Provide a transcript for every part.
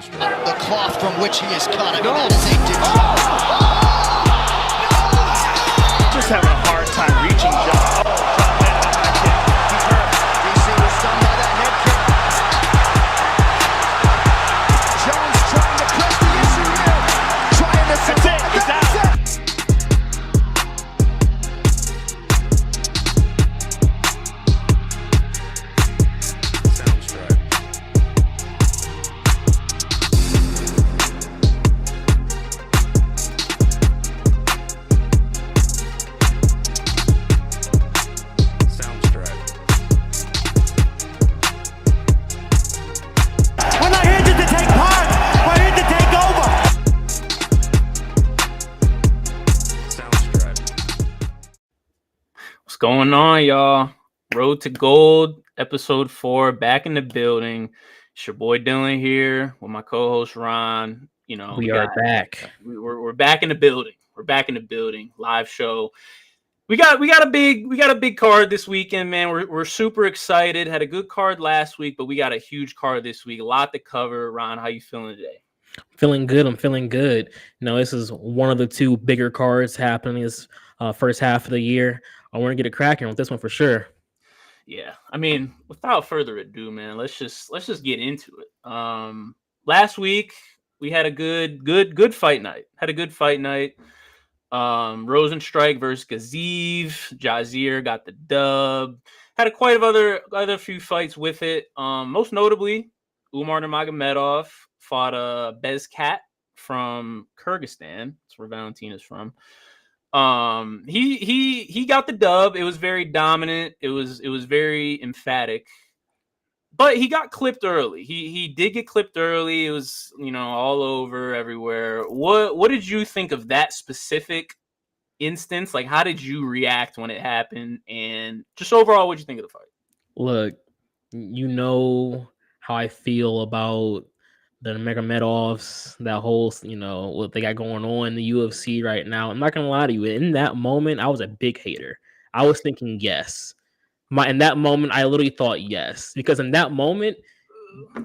The cloth from which he is cut. I mean, that is a Just having a hard time reaching John. John landed on that kick. He's hurt. DC was stunned by that head kick. Jones trying to press the issue here. Trying to That's it. He's out. Going on, y'all? Road to Gold, episode 4, back in the building. It's your boy Dylan here with my co-host Ron. You know, we are back. We're back in the building. We're back in the building. Live show. We got a big card this weekend, man. We're super excited. Had a good card last week, but we got a huge card this week. A lot to cover. Ron, how you feeling today? Feeling good. I'm feeling good. You know, this is one of the two bigger cards happening this first half of the year. I want to get it cracking with this one for sure. Yeah, I mean, without further ado, man, let's just get into it. Last week we had a good fight night. Rosenstrike versus Gaziv. Jazeer got the dub. Had quite a other few fights with it. Most notably, Umar Nurmagomedov fought Bezkat from Kyrgyzstan. That's where Valentin is from. He got the dub. It was very dominant. It was very emphatic. But he got clipped early. He did get clipped early. It was, you know, all over everywhere. What did you think of that specific instance? Like, how did you react when it happened? And just overall, what did you think of the fight? Look, you know how I feel about the Nurmagomedovs, that whole, you know, what they got going on in the UFC right now. I'm not gonna lie to you. In that moment, I was a big hater. I was thinking yes. In that moment, I literally thought yes, because in that moment,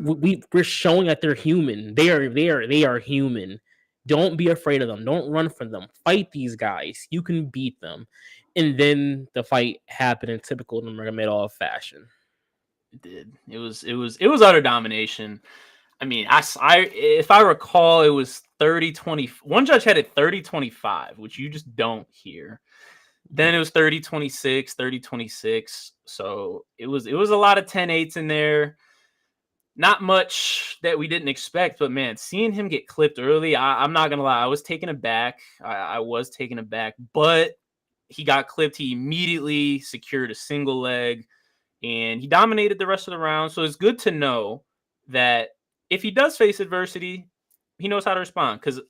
we're showing that they're human. They are human. Don't be afraid of them. Don't run from them. Fight these guys. You can beat them. And then the fight happened in typical Nurmagomedov fashion. It did. It was utter domination. I mean, if I recall, it was 30-20. One judge had it 30-25, which you just don't hear. Then it was 30-26, 30-26. So it was a lot of 10-8s in there. Not much that we didn't expect, but man, seeing him get clipped early, I'm not gonna lie, I was taken aback. I was taken aback, but he got clipped. He immediately secured a single leg, and he dominated the rest of the round. So it's good to know that if he does face adversity, he knows how to respond. Because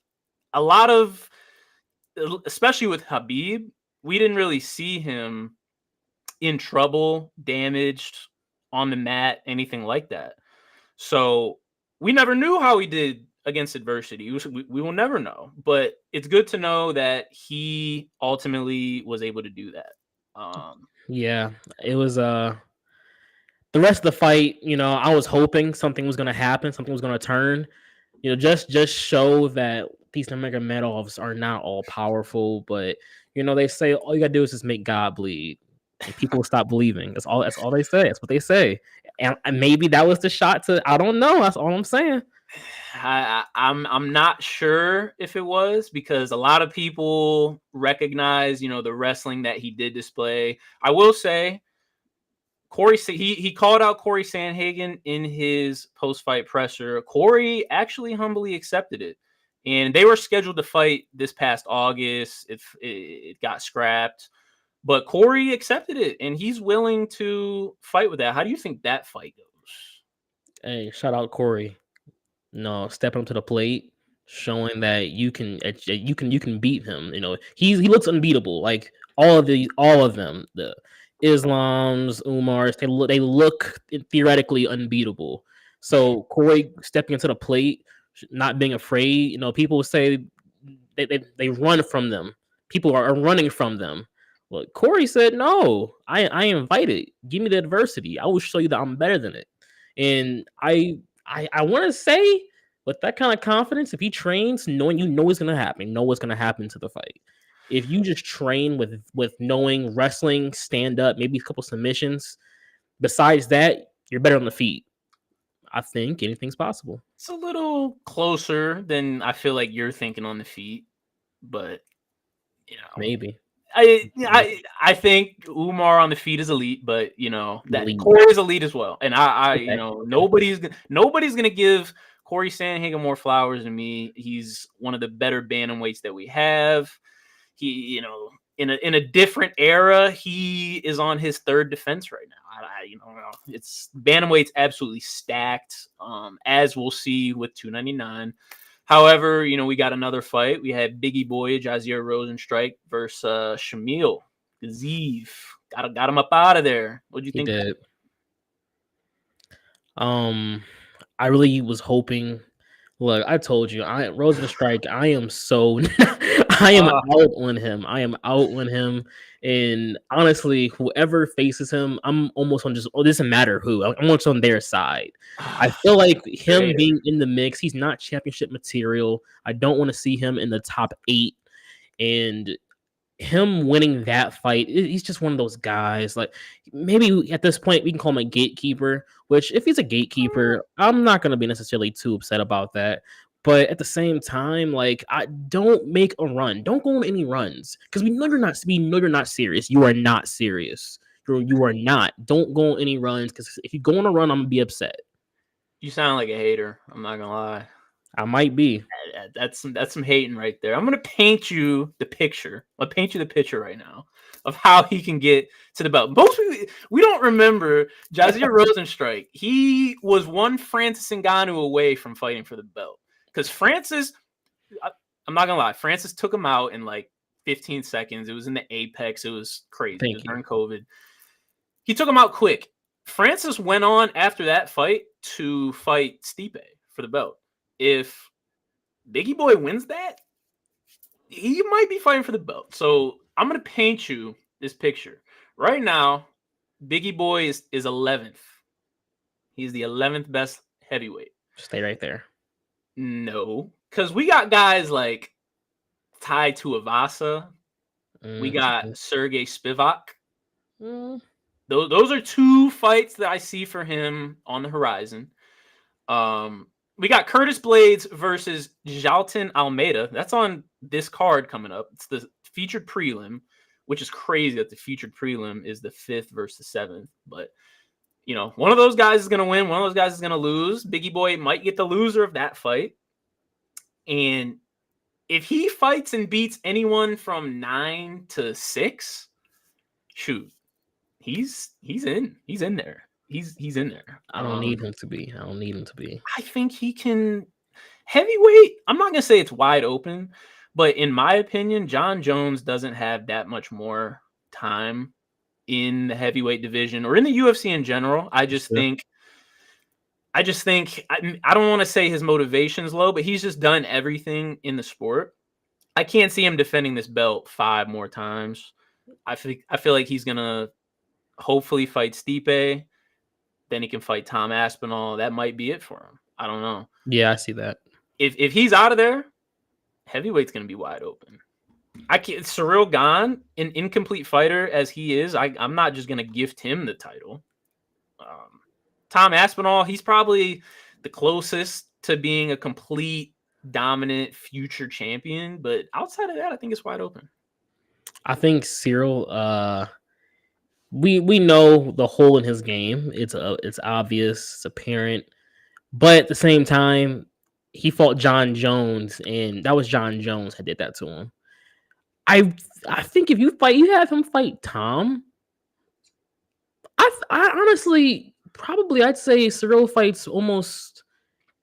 a lot of, especially with Khabib, we didn't really see him in trouble, damaged, on the mat, anything like that. So we never knew how he did against adversity. We will never know. But it's good to know that he ultimately was able to do that. Yeah, it was the rest of the fight, you know, I was hoping something was going to happen, something was going to turn, you know, just show that these Nurmagomedovs are not all powerful. But you know, they say all you gotta do is just make God bleed, and people will stop believing. That's all they say. That's what they say. And maybe that was the shot to. I don't know. That's all I'm saying. I'm not sure if it was, because a lot of people recognize, you know, the wrestling that he did display. I will say, he called out Corey Sandhagen in his post-fight presser. Corey actually humbly accepted it, and they were scheduled to fight this past August. It got scrapped, but Corey accepted it, and he's willing to fight with that. How do you think that fight goes? Hey, shout out Corey. No, stepping up to the plate, showing that you can beat him. You know, he looks unbeatable. Like all of them, the Islams, Umars, they look theoretically unbeatable. So Corey stepping into the plate, not being afraid. You know, people say they run from them. People are running from them. Well, Corey said, "No, I invite it. Give me the adversity. I will show you that I'm better than it." And I want to say with that kind of confidence, if he trains, knowing what's gonna happen, know what's gonna happen to the fight. If you just train with knowing wrestling, stand up, maybe a couple submissions, besides that, you're better on the feet. I think anything's possible. It's a little closer than I feel like you're thinking on the feet, but Maybe. I think Umar on the feet is elite, but that Elite. Corey is elite as well. And Okay. nobody's gonna give Corey Sandhagen more flowers than me. He's one of the better bantamweights that we have. He, in a different era, he is on his third defense right now. It's bantamweight's absolutely stacked, as we'll see with 299. However, we got another fight. We had Biggie Boy, Jazier Rosenstrike versus Shamil Gaziv. Got him up out of there. What do you He think? did. I really was hoping. Look, I told you, Rosenstrike. I am so, I am out on him. I am out on him. And honestly, whoever faces him, I'm almost on just. Oh, it doesn't matter who. I'm almost on their side. I feel like him being in the mix. He's not championship material. I don't want to see him in the top 8. And him winning that fight, he's just one of those guys. Like, maybe at this point we can call him a gatekeeper, which if he's a gatekeeper, I'm not going to be necessarily too upset about that. But at the same time, like, I don't make a run. Don't go on any runs, because we know you're not serious. You are not serious. You are not. Don't go on any runs, because if you go on a run, I'm gonna be upset. You sound like a hater. I'm not gonna lie. I might be. That's some hating right there. I'm gonna paint you the picture. I'll paint you the picture right now of how he can get to the belt. We don't remember Jazier Rosenstrike. He was one Francis Ngannou away from fighting for the belt, because Francis, I'm not gonna lie, Francis took him out in like 15 seconds. It was in the Apex. It was crazy. It was during COVID. He took him out quick. Francis went on after that fight to fight Stipe for the belt. If Biggie Boy wins that, he might be fighting for the belt. So I'm going to paint you this picture. Right now, Biggie Boy is 11th. He's the 11th best heavyweight. Stay right there. No, because we got guys like Tai Tuivasa. We got Sergey Spivak. Those are 2 fights that I see for him on the horizon. We got Curtis Blades versus Jalton Almeida. That's on this card coming up. It's the featured prelim, which is crazy that the featured prelim is the 5th versus 7th. But, one of those guys is going to win. One of those guys is going to lose. Biggie Boy might get the loser of that fight. And if he fights and beats anyone from 9 to 6, shoot, he's in. He's in there. He's in there. I don't need him to be. I think he can. Heavyweight, I'm not going to say it's wide open, but in my opinion, John Jones doesn't have that much more time in the heavyweight division or in the UFC in general. I just think I don't want to say his motivation's low, but he's just done everything in the sport. I can't see him defending this belt 5 more times. I feel like he's going to hopefully fight Stipe. Then he can fight Tom Aspinall. That might be it for him. I don't know. Yeah, I see that. If he's out of there, heavyweight's going to be wide open. Cyril Gane, an incomplete fighter as he is, I'm not just going to gift him the title. Tom Aspinall, he's probably the closest to being a complete dominant future champion. But outside of that, I think it's wide open. I think Cyril, we know the hole in his game. It's obvious, it's apparent. But at the same time, he fought John Jones, and that was John Jones that did that to him. I think if you have him fight Tom, I honestly probably I'd say Cyril fights almost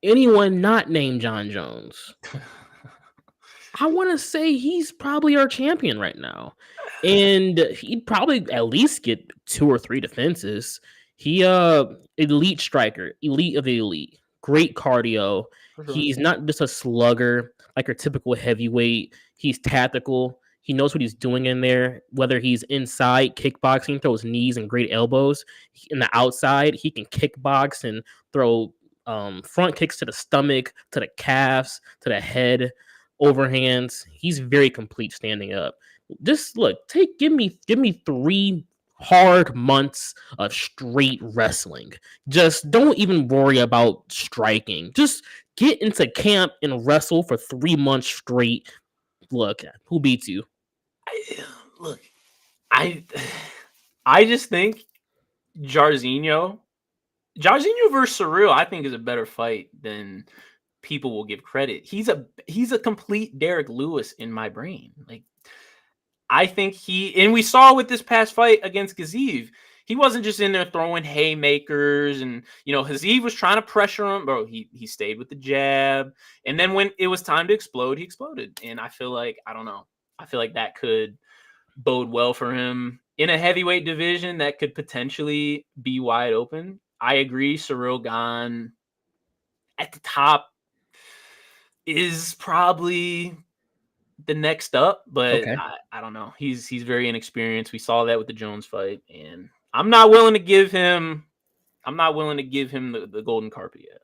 anyone not named John Jones. I want to say he's probably our champion right now. And he'd probably at least get 2 or 3 defenses. He elite striker, elite of the elite, great cardio. He's not just a slugger like your typical heavyweight. He's tactical. He knows what he's doing in there, whether he's inside kickboxing, throws knees and great elbows. In the outside, he can kickbox and throw front kicks to the stomach, to the calves, to the head, overhands. He's very complete standing up. Just look, give me 3 hard months of straight wrestling. Just don't even worry about striking. Just get into camp and wrestle for 3 months straight. Look, who beats you? Look, I just think Jairzinho versus Surreal, I think, is a better fight than people will give credit. He's a complete Derek Lewis in my brain. Like, I think and we saw with this past fight against Gaziv, he wasn't just in there throwing haymakers, and Gaziv was trying to pressure him, bro. He stayed with the jab, and then when it was time to explode, he exploded. And I feel like, I don't know, I feel like that could bode well for him in a heavyweight division that could potentially be wide open. I agree, Ciryl Gane at the top is probably the next up, but Okay. I don't know. He's very inexperienced. We saw that with the Jones fight, and I'm not willing to give him the golden carpet yet.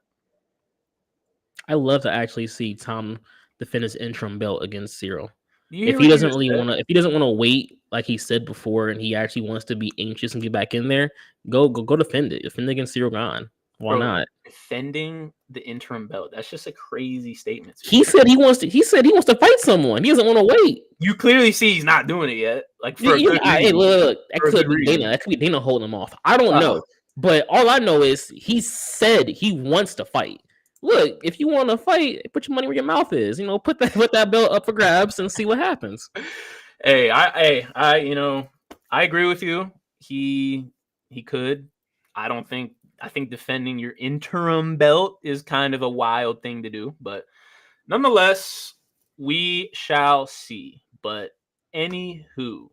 I love to actually see Tom defend his interim belt against Cyril. You hear If he what doesn't just really said? want to, if he doesn't want to wait like he said before, and he actually wants to be anxious and get back in there, go defend it. Defend against Cyril Gane. Why Bro, not? defending the interim belt. That's just a crazy statement. He said he wants to fight someone. He doesn't want to wait. You clearly see he's not doing it yet. Like, for a good Hey, reason. look, that For a could good be reason. Dana. That could be Dana holding him off. I don't know. But all I know is he said he wants to fight. Look, if you want to fight, put your money where your mouth is. Put that belt up for grabs and see what happens. Hey, I agree with you. He could. I think defending your interim belt is kind of a wild thing to do, but nonetheless, we shall see. But anywho,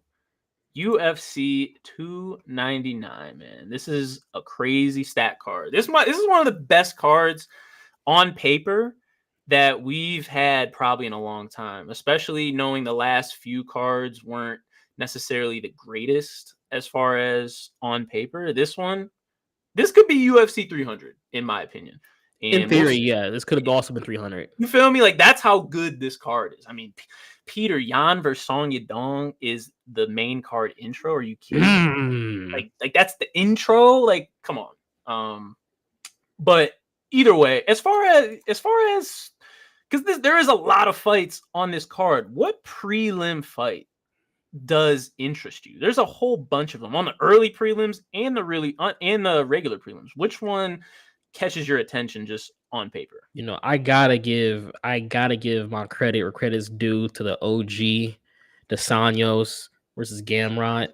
UFC 299, man. This is a crazy stat card. This is one of the best cards on paper that we've had probably in a long time, especially knowing the last few cards weren't necessarily the greatest as far as on paper. This could be UFC 300, in my opinion. And In theory, yeah, this could have also been 300. You feel me? Like, that's how good this card is. I mean, Peter Yan versus Song Yadong is the main card intro. Are you kidding? Like that's the intro. Like, come on. But either way, as far as because there is a lot of fights on this card. What prelim fight does interest you? There's a whole bunch of them on the early prelims and the regular prelims. Which one catches your attention just on paper? I gotta give my credit where credit's due to the OG, Desanios versus Gamrot.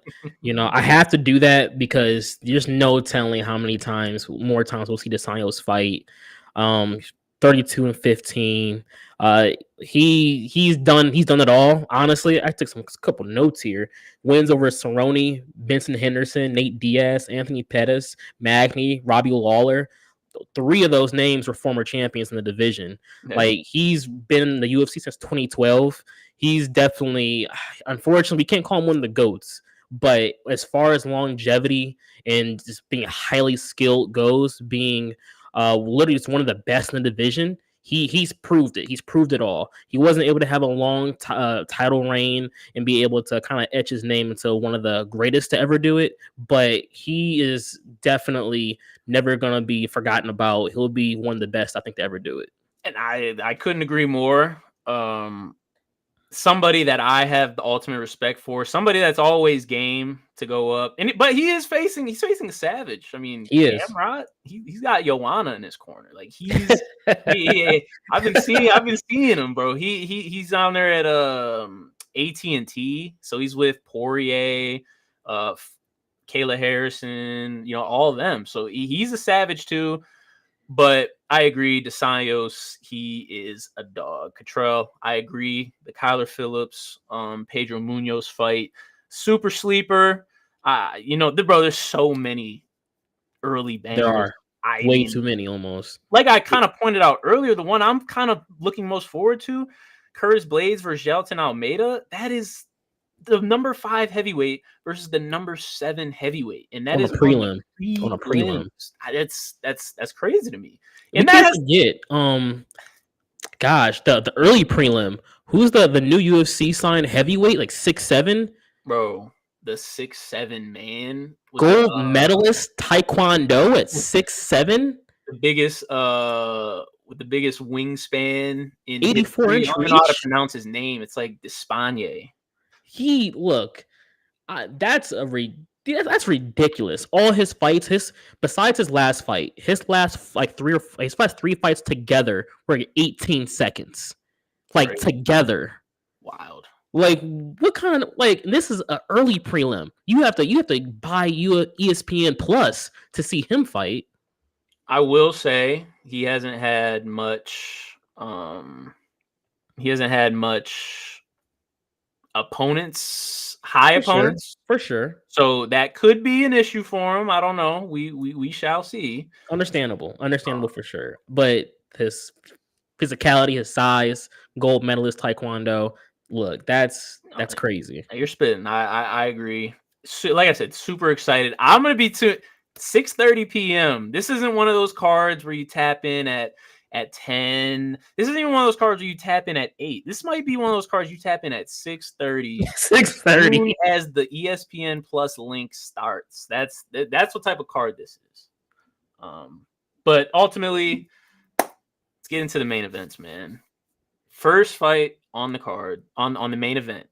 I have to do that because there's no telling how many more times we'll see Desanios fight. 32-15. He's done it all. Honestly, I took a couple notes here. Wins over Cerrone, Benson Henderson, Nate Diaz, Anthony Pettis, Magny, Robbie Lawler. 3 of those names were former champions in the division. Yeah. Like, he's been in the UFC since 2012. He's definitely, unfortunately, we can't call him one of the GOATs. But as far as longevity and just being highly skilled goes, being literally just one of the best in the division, he's proved it. He's proved it all. He wasn't able to have a long title reign and be able to kind of etch his name into one of the greatest to ever do it. But he is definitely never going to be forgotten about. He'll be one of the best, I think, to ever do it. And I couldn't agree more. Somebody that I have the ultimate respect for, somebody that's always game to go up. But he's facing a savage. I mean, he is. Gamrot, he's got Joanna in his corner. Like, I've been seeing him, bro. He's down there at AT&T, so he's with Poirier, Kayla Harrison, all of them. So he's a savage too. But I agree, Desanios, he is a dog. Cottrell, I agree. The Kyler Phillips, Pedro Munoz fight, super sleeper. There's so many early bangers. There are way too many almost. Like I kind of pointed out earlier, the one I'm kind of looking most forward to, Curtis Blades versus Gelton Almeida. the number 5 heavyweight versus the number 7 heavyweight, and that On a is prelim. the On a prelim. prelims. That's crazy to me. We And can't forget, gosh, the early prelim. Who's the new UFC signed heavyweight, like 6'7"? bro, the 6'7" man was Gold medalist Taekwondo at 6'7". the biggest with the biggest wingspan in 84-inch I don't know how to reach. pronounce his name. It's like Despaigne. That's ridiculous. All his fights, besides his last fight, his last three fights together were like 18 seconds, like Right. together. Wild. Like what kind of this is an early prelim. You have to buy you a ESPN Plus to see him fight. I will say he hasn't had much opponents, opponents. For sure. So that could be an issue for him. I don't know. We shall see. Understandable for sure. But his physicality, his size, gold medalist Taekwondo. Look, that's crazy. You're spitting. I agree. So, like I said, super excited. I'm gonna be 6:30 p.m. This isn't one of those cards where you tap in at 10. This isn't even one of those cards where you tap in at 8. This might be one of those cards you tap in at 6:30. 6:30 as the ESPN Plus link starts. That's what type of card this is. But ultimately, let's get into the main events, man. First fight on the card on the main event: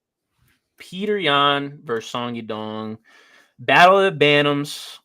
Peter Yan versus Song Yadong. Battle of the Bantams.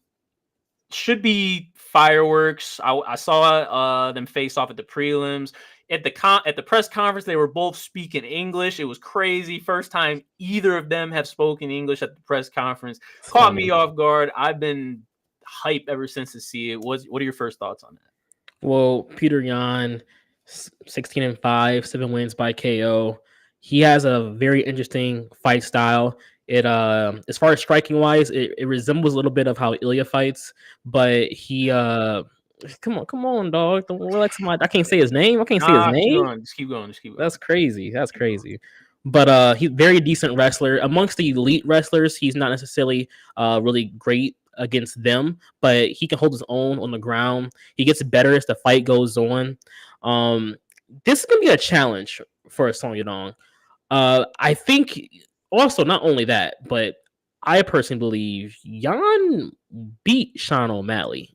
Should be fireworks. I saw them face off at the prelims. At the press conference, they were both speaking English. It was crazy. First time either of them have spoken English at the press conference. Caught me off guard. I've been hyped ever since to see it. What are your first thoughts on that? Well, Peter Yan, 16-5, 7 wins by KO. He has a very interesting fight style. It as far as striking wise, it resembles a little bit of how Ilya fights, but he come on, dog. Don't relax. I can't say his name. Just keep going. That's crazy. But he's very decent wrestler. Amongst the elite wrestlers, he's not necessarily really great against them, but he can hold his own on the ground. He gets better as the fight goes on. This is gonna be a challenge for Song Yadong. I think also not only that, but I personally believe Yan beat Sean O'Malley.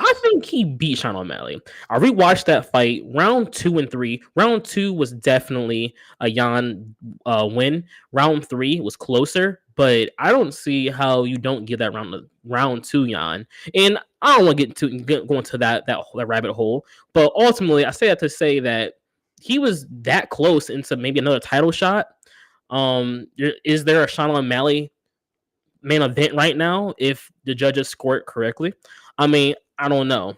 I think he beat Sean O'Malley. I rewatched that fight, round 2 and 3. Round 2 was definitely a Yan win. Round 3 was closer, but I don't see how you don't give that round 2 Yan. And I don't want to go into that rabbit hole, but ultimately I say that to say that he was that close into maybe another title shot. Is there a Sean O'Malley main event right now if the judges score it correctly? I mean, I don't know.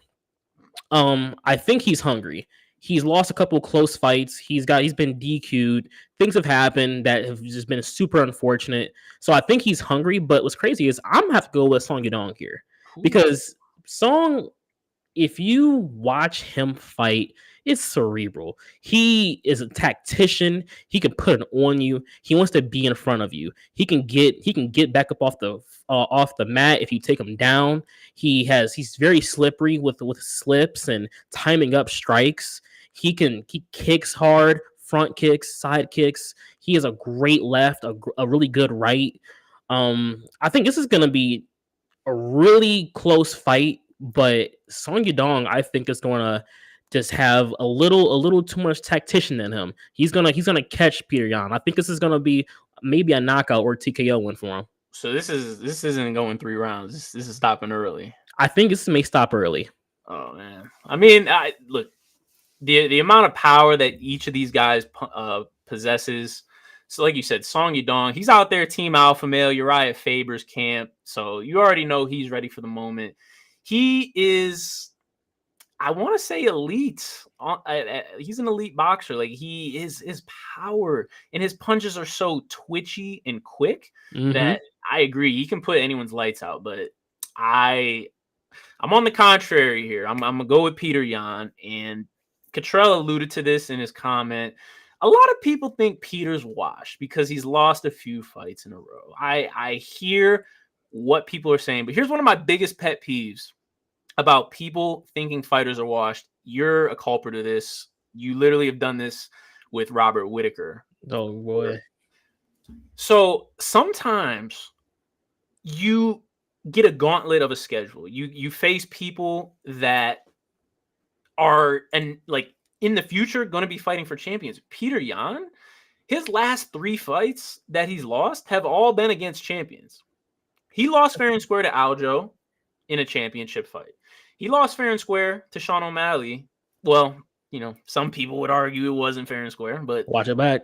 I think he's hungry. He's lost a couple close fights. He's been DQ'd. Things have happened that have just been super unfortunate. So I think he's hungry. But what's crazy is I'm gonna have to go with Song Yadong here because Song, if you watch him fight, it's cerebral. He is a tactician. He can put it on you. He wants to be in front of you. He can get back up off the mat if you take him down. He's very slippery with slips and timing up strikes. He kicks hard, front kicks, side kicks. He has a great left, a really good right. I think this is gonna be a really close fight, but Song Yadong, I think, is gonna just have a little too much tactician in him. He's gonna catch Peter Yan. I think this is gonna be maybe a knockout or TKO win for him. So this isn't going 3 rounds. This is stopping early. I think this may stop early. Oh man, I mean, look, the amount of power that each of these guys possesses. So like you said, Song Yadong, he's out there team alpha male, Uriah Faber's camp. So you already know he's ready for the moment. He is, I want to say, elite. He's an elite boxer. Like his power and his punches are so twitchy and quick that I agree. He can put anyone's lights out, but I'm on the contrary here. I'm gonna go with Peter Yan, and Cottrell alluded to this in his comment. a lot of people think Peter's washed because he's lost a few fights in a row. I hear what people are saying, but here's one of my biggest pet peeves about people thinking fighters are washed. You're a culprit of this. You literally have done this with Robert Whittaker. Oh boy. So sometimes you get a gauntlet of a schedule. You face people that are and like in the future going to be fighting for champions. Peter Yan, his last 3 fights that he's lost have all been against champions. He lost fair and square to Aljo in a championship fight. He lost fair and square to Sean O'Malley. Well, you know, some people would argue it wasn't fair and square, but Watch it back.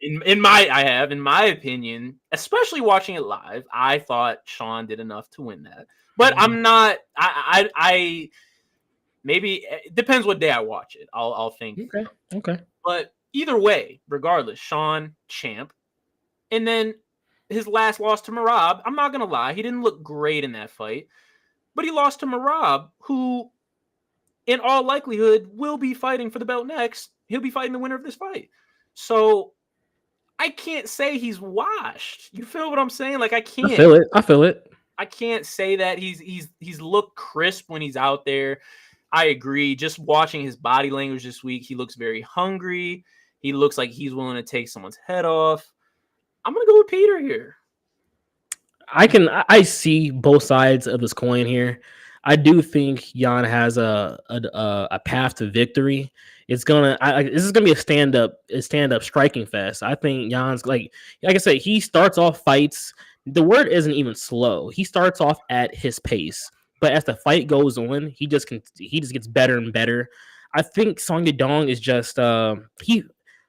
in my opinion, especially watching it live, I thought Sean did enough to win that. But I'm not. I maybe it depends what day I watch it. I'll think. Okay. But either way, regardless, Sean champ, and then his last loss to Merab. I'm not gonna lie, he didn't look great in that fight, but he lost to Merab, who, in all likelihood, will be fighting for the belt next. He'll be fighting the winner of this fight. So I can't say he's washed. You feel what I'm saying? Like I can't. I feel it. I can't say that he's looked crisp when he's out there. I agree. Just watching his body language this week, he looks very hungry. He looks like he's willing to take someone's head off. I'm gonna go with Peter here. I see both sides of this coin here. I do think Yan has a path to victory. This is gonna be a stand up striking fest. I think Jan's like I said, he starts off fights. The word isn't even slow. He starts off at his pace, but as the fight goes on, he just gets better and better. I think Song Yadong is just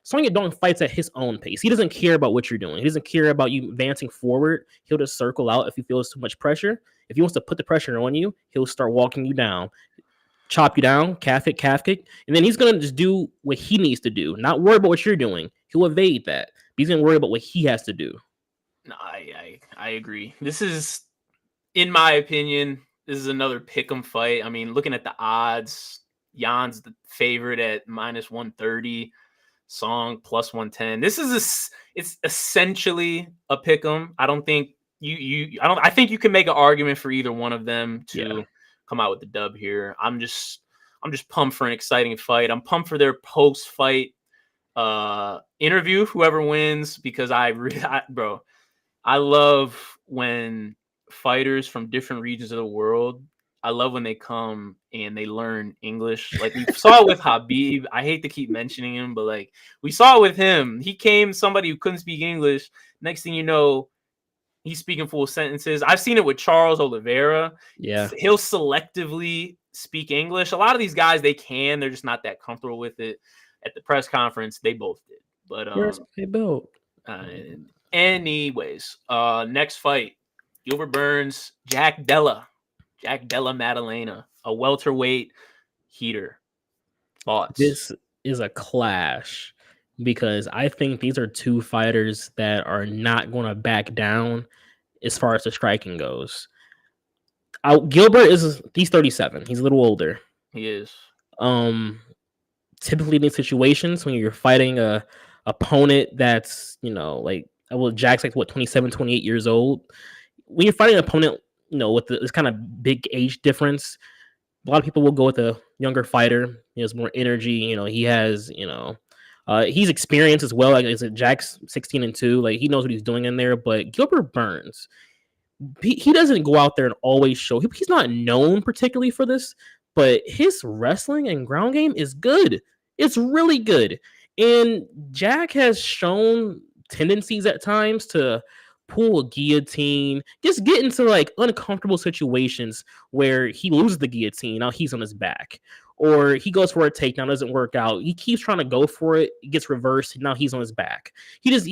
Song Yadong fights at his own pace. He doesn't care about what you're doing. He doesn't care about you advancing forward. He'll just circle out if he feels too much pressure. If he wants to put the pressure on you, he'll start walking you down, chop you down, calf kick, and then he's gonna just do what he needs to do. Not worry about what you're doing. He'll evade that. But he's gonna worry about what he has to do. No, I agree. This is, in my opinion, this is another pick'em fight. I mean, looking at the odds, Jan's the favorite at -130. Song +110. This is it's essentially a pick'em. I don't think I think you can make an argument for either one of them to come out with the dub here. I'm just pumped for an exciting fight. I'm pumped for their post-fight interview, whoever wins, because I love when fighters from different regions of the world, I love when they come and they learn English. Like we saw it with Habib. I hate to keep mentioning him, but like we saw it with him. He came somebody who couldn't speak English. Next thing you know, he's speaking full sentences. I've seen it with Charles Oliveira. Yeah. He'll selectively speak English. A lot of these guys, they're just not that comfortable with it. At the press conference, they both did. But Where's my belt? Anyways, next fight, Gilbert Burns, Jack Della Maddalena, a welterweight heater. Thoughts? This is a clash because I think these are two fighters that are not going to back down as far as the striking goes. Gilbert he's 37. He's a little older. He is. Typically in these situations when you're fighting a opponent that's, Jack's like 27, 28 years old. When you're fighting an opponent, with this kind of big age difference, a lot of people will go with a younger fighter. He has more energy. He has, he's experienced as well. Like I said, Jack's 16-2. Like he knows what he's doing in there. But Gilbert Burns, he doesn't go out there and always show. He's not known particularly for this, but his wrestling and ground game is good. It's really good. And Jack has shown tendencies at times to pull a guillotine, just get into like uncomfortable situations where he loses the guillotine. Now he's on his back, or he goes for a takedown, doesn't work out. He keeps trying to go for it, it gets reversed. Now he's on his back. He does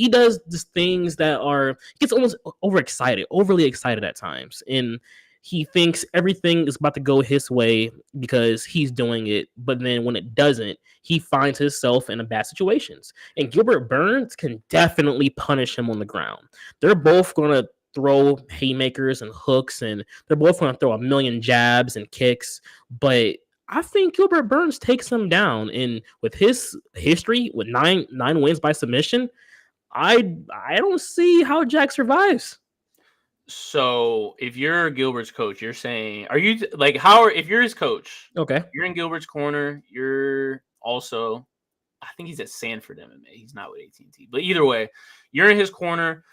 these things that gets almost overly excited at times, and he thinks everything is about to go his way because he's doing it. But then when it doesn't, he finds himself in bad situations. And Gilbert Burns can definitely punish him on the ground. They're both going to throw haymakers and hooks, and they're both going to throw a million jabs and kicks. But I think Gilbert Burns takes him down, and with his history with nine wins by submission, I don't see how Jack survives. So if you're Gilbert's coach, you're saying, are you like how? If you're his coach, Okay. you're in Gilbert's corner. You're also, I think he's at Sanford MMA. He's not with AT&T, but either way, you're in his corner.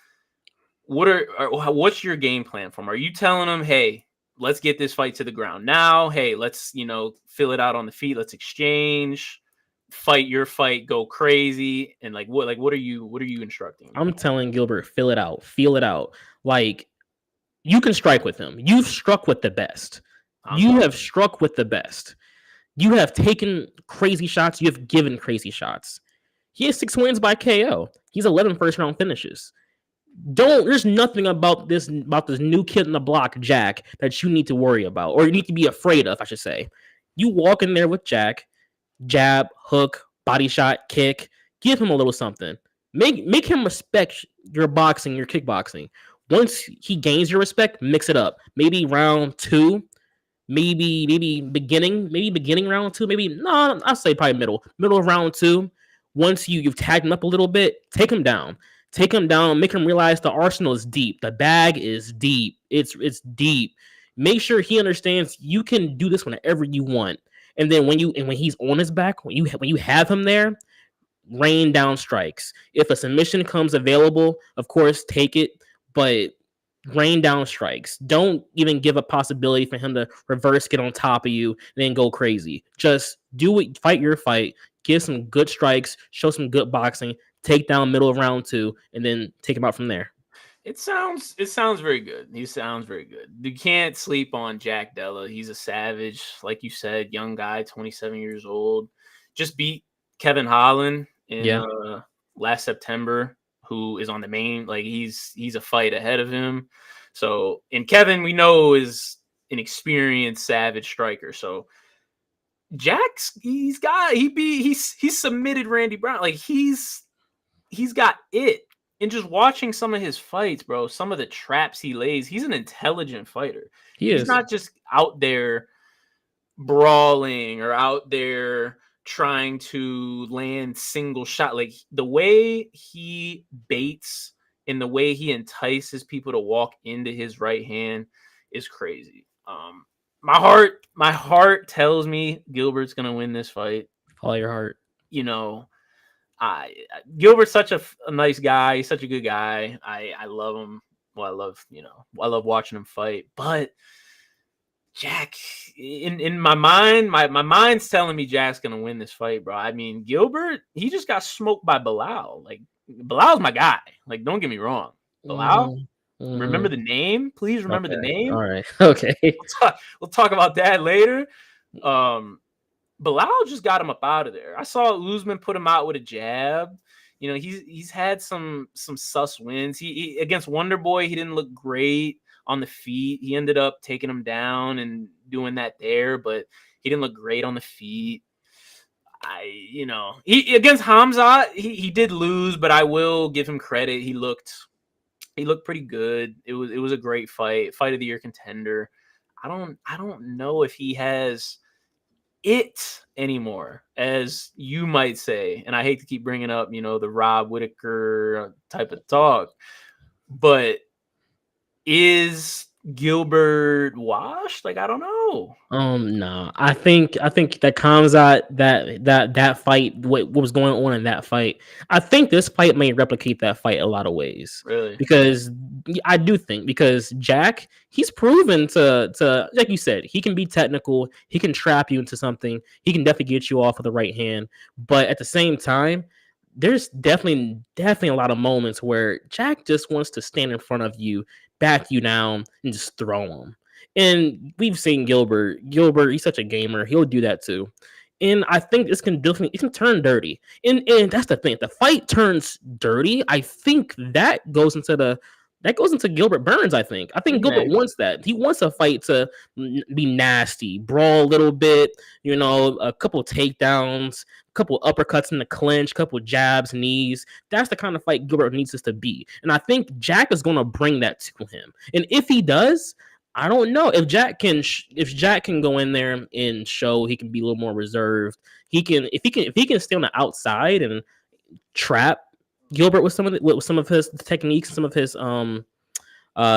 What's your game plan for him? Are you telling him, hey, let's get this fight to the ground now? Hey, let's fill it out on the feet. Let's exchange, fight your fight, go crazy, and what are you instructing him? I'm telling Gilbert, fill it out, feel it out. Like, you can strike with him. You've struck with the best. You have struck with the best. You have taken crazy shots. You have given crazy shots. He has 6 wins by KO. He's 11 first-round finishes. There's nothing about this new kid in the block, Jack, that you need to worry about, or you need to be afraid of, I should say. You walk in there with Jack, jab, hook, body shot, kick, give him a little something. Make him respect your boxing, your kickboxing. Once he gains your respect, mix it up. Maybe round 2, maybe beginning round 2, I'll say probably middle of round 2. Once you've tagged him up a little bit, take him down. Take him down, make him realize the arsenal is deep. The bag is deep. It's deep. Make sure he understands you can do this whenever you want. And then when he's on his back, when you have him there, rain down strikes. If a submission comes available, of course, take it, but rain down strikes. Don't even give a possibility for him to reverse get on top of you and then go crazy. Just do it, fight your fight, give some good strikes, show some good boxing, take down middle of round 2, and then take him out from there. It sounds very good. He sounds very good. You can't sleep on Jack Della. He's a savage, like you said, young guy, 27 years old. Just beat Kevin Holland in last September, who is on the main. Like he's a fight ahead of him. So, and Kevin, we know, is an experienced savage striker. So Jack's he submitted Randy Brown. Like he's got it. And just watching some of his fights, bro, some of the traps he lays, he's an intelligent fighter. He's not just out there brawling or out there trying to land single shot. Like the way he baits and the way he entices people to walk into his right hand is crazy. My heart tells me Gilbert's gonna win this fight. Follow your heart. Gilbert's such a nice guy. He's such a good guy. I love him. Well, I love watching him fight. But Jack, in my mind, my mind's telling me Jack's gonna win this fight, bro. I mean, Gilbert, he just got smoked by Bilal. Like Bilal's my guy. Like, don't get me wrong. Bilal, remember the name? Please remember the name. All right. Okay. We'll talk about that later. Bilal just got him up out of there. I saw Usman put him out with a jab. He's had some sus wins. He against Wonderboy, he didn't look great on the feet. He ended up taking him down and doing that there, but he didn't look great on the feet. He against Hamzat, he did lose, but I will give him credit. He looked pretty good. It was a great fight of the year contender. I don't know if he has it anymore, as you might say, and I hate to keep bringing up the Rob Whittaker type of talk, but is Gilbert washed? Like, I don't know. No, I think that Khamzat, that fight, what was going on in that fight, I think this fight may replicate that fight a lot of ways. Really? Because Jack, he's proven to like you said, he can be technical, he can trap you into something, he can definitely get you off with the right hand, but at the same time, there's definitely a lot of moments where Jack just wants to stand in front of you, back you down, and just throw him. And we've seen Gilbert, he's such a gamer. He'll do that too. And I think it can turn dirty. And that's the thing. If the fight turns dirty, I think that goes into Gilbert Burns, I think. Gilbert wants that. He wants a fight to be nasty, brawl a little bit, a couple takedowns, a couple uppercuts in the clinch, a couple jabs, knees. That's the kind of fight Gilbert needs us to be. And I think Jack is going to bring that to him. And if he does, I don't know if Jack can go in there and show he can be a little more reserved. If he can stay on the outside and trap Gilbert with some of his techniques, some of his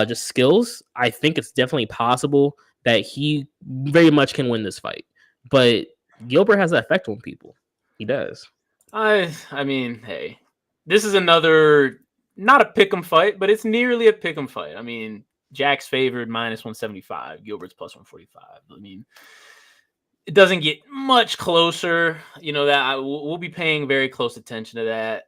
just skills. I think it's definitely possible that he very much can win this fight. But Gilbert has that effect on people. He does. I mean, hey, this is another not a pick'em fight, but it's nearly a pick'em fight. I mean, Jack's favored -175, Gilbert's +145. I mean, it doesn't get much closer. You know that we'll be paying very close attention to that.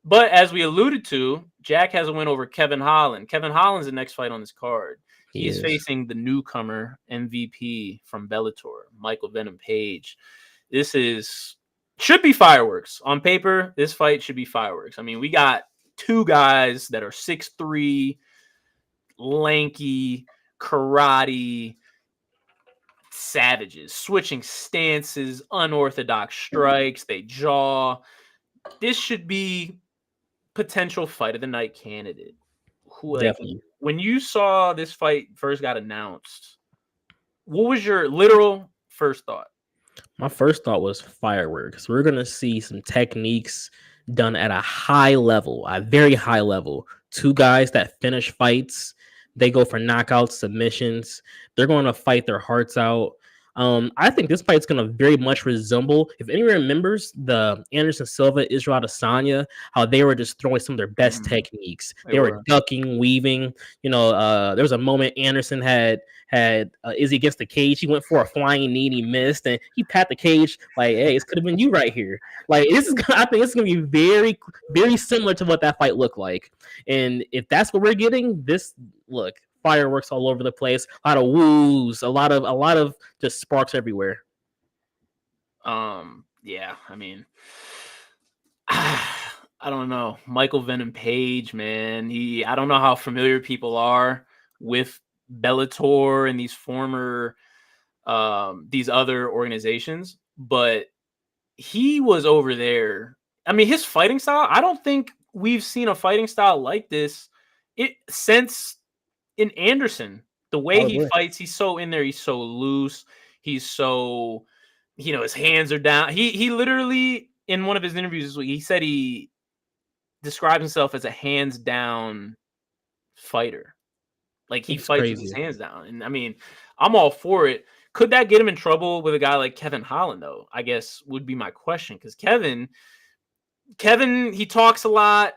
But as we alluded to, Jack has a win over Kevin Holland. Kevin Holland's the next fight on this card. He is facing the newcomer MVP from Bellator, Michael Venom Page. This should be fireworks. On paper, this fight should be fireworks. I mean, we got two guys that are 6'3", lanky, karate savages, switching stances, unorthodox strikes, they jaw. This should be potential fight of the night candidate. Definitely. When you saw this fight first got announced, what was your literal first thought? My first thought was fireworks. We're going to see some techniques done at a high level, a very high level. Two guys that finish fights. They go for knockouts, submissions. They're going to fight their hearts out. I think this fight's going to very much resemble, if anyone remembers, the Anderson Silva, Israel Adesanya, how they were just throwing some of their best techniques. They were ducking, weaving. You know, there was a moment Anderson had Izzy against the cage. He went for a flying knee and he missed, and he pat the cage like, "Hey, it could have been you right here." Like I think it's going to be very, very similar to what that fight looked like. And if that's what we're getting, look. Fireworks all over the place, a lot of woos, a lot of just sparks everywhere. Yeah, I mean, I don't know. Michael Venom Page, man. I don't know how familiar people are with Bellator and these other organizations, but he was over there. I mean, his fighting style, I don't think we've seen a fighting style like this since in Anderson. The way he fights, he's so in there, he's so loose, he's so, his hands are down. He literally, in one of his interviews this week, he said he describes himself as a hands down fighter. Like he fights with his hands down. And I mean, I'm all for it. Could that get him in trouble with a guy like Kevin Holland, though? I guess would be my question. Because Kevin, he talks a lot.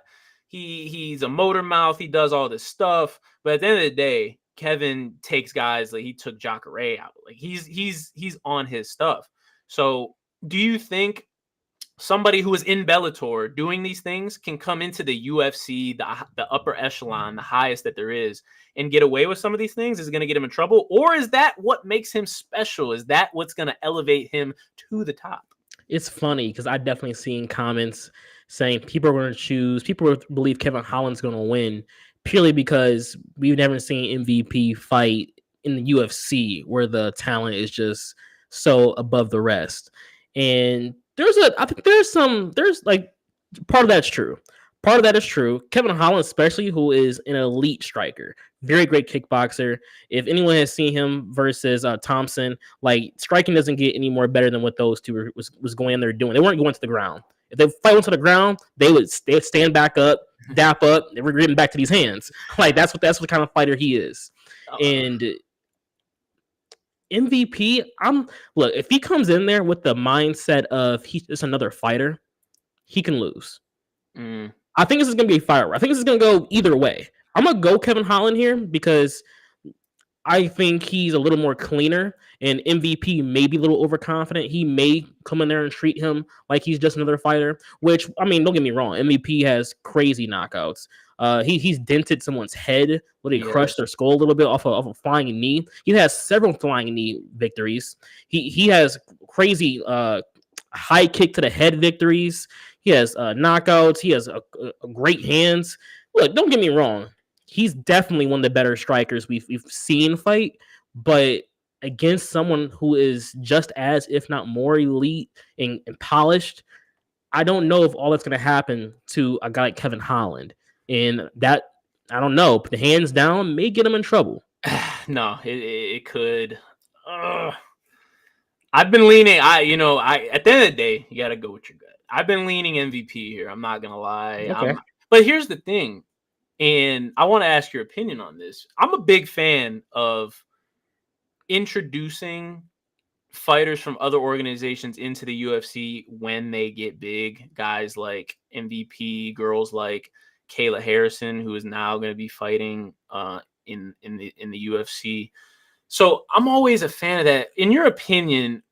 He's a motor mouth. He does all this stuff. But at the end of the day, Kevin takes guys like he took Jacare out. Like he's on his stuff. So do you think somebody who is in Bellator doing these things can come into the UFC, the upper echelon, the highest that there is, and get away with some of these things? Is it going to get him in trouble? Or is that what makes him special? Is that what's going to elevate him to the top? It's funny because I definitely seen comments saying people believe Kevin Holland's going to win purely because we've never seen MVP fight in the UFC where the talent is just so above the rest. And there's like part of that's true. Part of that is true. Kevin Holland, especially, who is an elite striker, very great kickboxer. If anyone has seen him versus Thompson, like striking doesn't get any more better than what those two was going in there doing. They weren't going to the ground. If they fight onto the ground, they'd stand back up, dap up, and we're getting back to these hands. Like that's what kind of fighter he is. And MVP, look, if he comes in there with the mindset of he's just another fighter, he can lose. I think this is gonna be a firework. I think this is gonna go either way. I'm gonna go Kevin Holland here because I think he's a little more cleaner, and MVP may be a little overconfident. He may come in there and treat him like he's just another fighter, which, I mean, don't get me wrong. MVP has crazy knockouts. He's dented someone's head, literally crushed their skull a little bit off a flying knee. He has several flying knee victories. He has crazy high kick to the head victories. He has knockouts. He has a great hands. Look, don't get me wrong. He's definitely one of the better strikers we've seen fight, but against someone who is just as, if not more, elite and polished, I don't know if all that's going to happen to a guy like Kevin Holland. And that, I don't know, the hands down may get him in trouble. No, it could. Ugh. I've been leaning. At the end of the day, you got to go with your gut. I've been leaning MVP here. I'm not gonna lie. Okay. But here's the thing, and I want to ask your opinion on this. I'm a big fan of introducing fighters from other organizations into the UFC when they get big. Guys like MVP, girls like Kayla Harrison, who is now going to be fighting in the UFC. So I'm always a fan of that. In your opinion,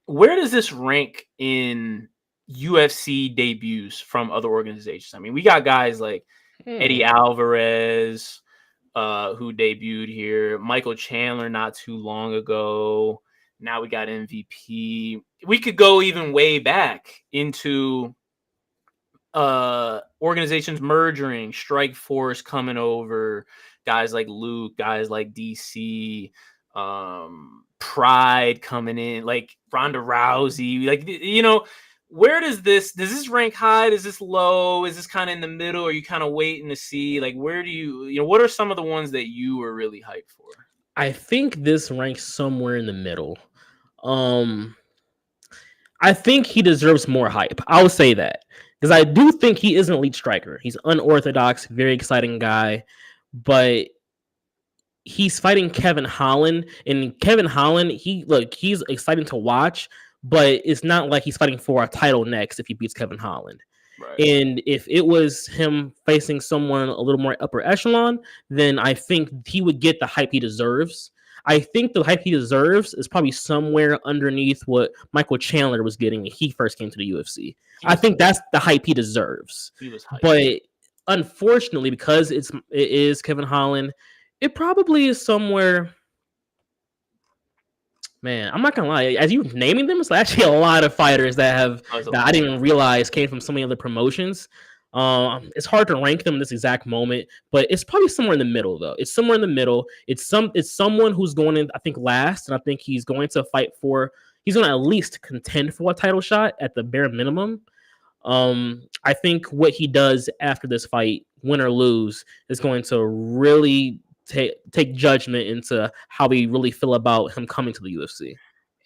where does this rank in UFC debuts from other organizations? I mean, we got guys like Eddie Alvarez, who debuted here, Michael Chandler not too long ago. Now we got MVP. We could go even way back into organizations merging, Strike Force coming over, guys like Luke, guys like DC, Pride coming in, like Ronda Rousey. Like, where does this rank high? Is this low? Is this kind of in the middle? Are you kind of waiting to see? Like, where do what are some of the ones that you were really hyped for? I think this ranks somewhere in the middle. I think he deserves more hype. I'll say that because I do think he is an elite striker. He's unorthodox, very exciting guy, but he's fighting Kevin Holland, and Kevin Holland, he's exciting to watch, but it's not like he's fighting for a title next if he beats Kevin Holland. Right. And if it was him facing someone a little more upper echelon, then I think he would get the hype he deserves. I think the hype he deserves is probably somewhere underneath what Michael Chandler was getting when he first came to the UFC. I think that's the hype he deserves. He was hyped. But unfortunately, because it is Kevin Holland, it probably is somewhere. Man, I'm not gonna lie. As you naming them, it's actually a lot of fighters that I didn't even realize came from so many other promotions. It's hard to rank them in this exact moment, but it's probably somewhere in the middle, though. It's somewhere in the middle. It's someone who's going in, I think, last, and I think he's going to fight for. He's going to at least contend for a title shot at the bare minimum. I think what he does after this fight, win or lose, is going to really take judgment into how we really feel about him coming to the UFC.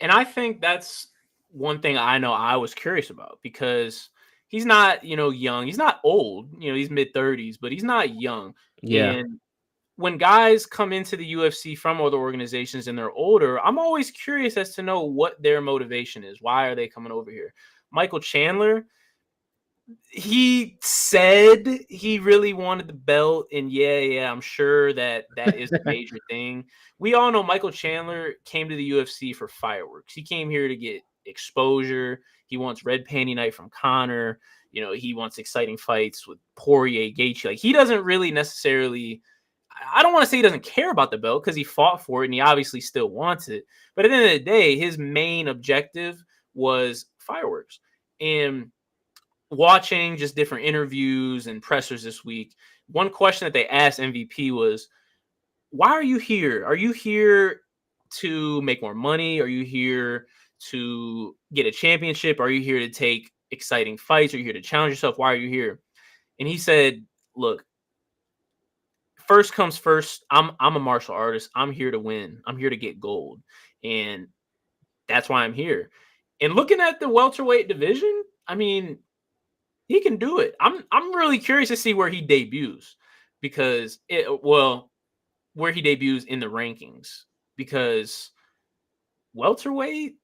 And I think that's one thing I know I was curious about, because he's not, young. He's not old. He's mid-30s, but he's not young. Yeah. And when guys come into the UFC from other organizations and they're older, I'm always curious as to know what their motivation is. Why are they coming over here? Michael Chandler, he said he really wanted the belt, and yeah, I'm sure that is a major thing. We all know Michael Chandler came to the UFC for fireworks. He came here to get exposure. He wants red panty night from Conor. He wants exciting fights with Poirier, Gaethje. Like, he doesn't really necessarily, I don't want to say he doesn't care about the belt, because he fought for it and he obviously still wants it. But at the end of the day, his main objective was fireworks. And watching just different interviews and pressers this week, one question that they asked MVP was, why are you here? Are you here to make more money? Are you here to get a championship? Are you here to take exciting fights? Are you here to challenge yourself? Why are you here? And he said, look, first comes first. I'm a martial artist. I'm here to win. I'm here to get gold. And that's why I'm here. And looking at the welterweight division, I mean, he can do it. I'm really curious to see where he debuts, because where he debuts in the rankings, because welterweight,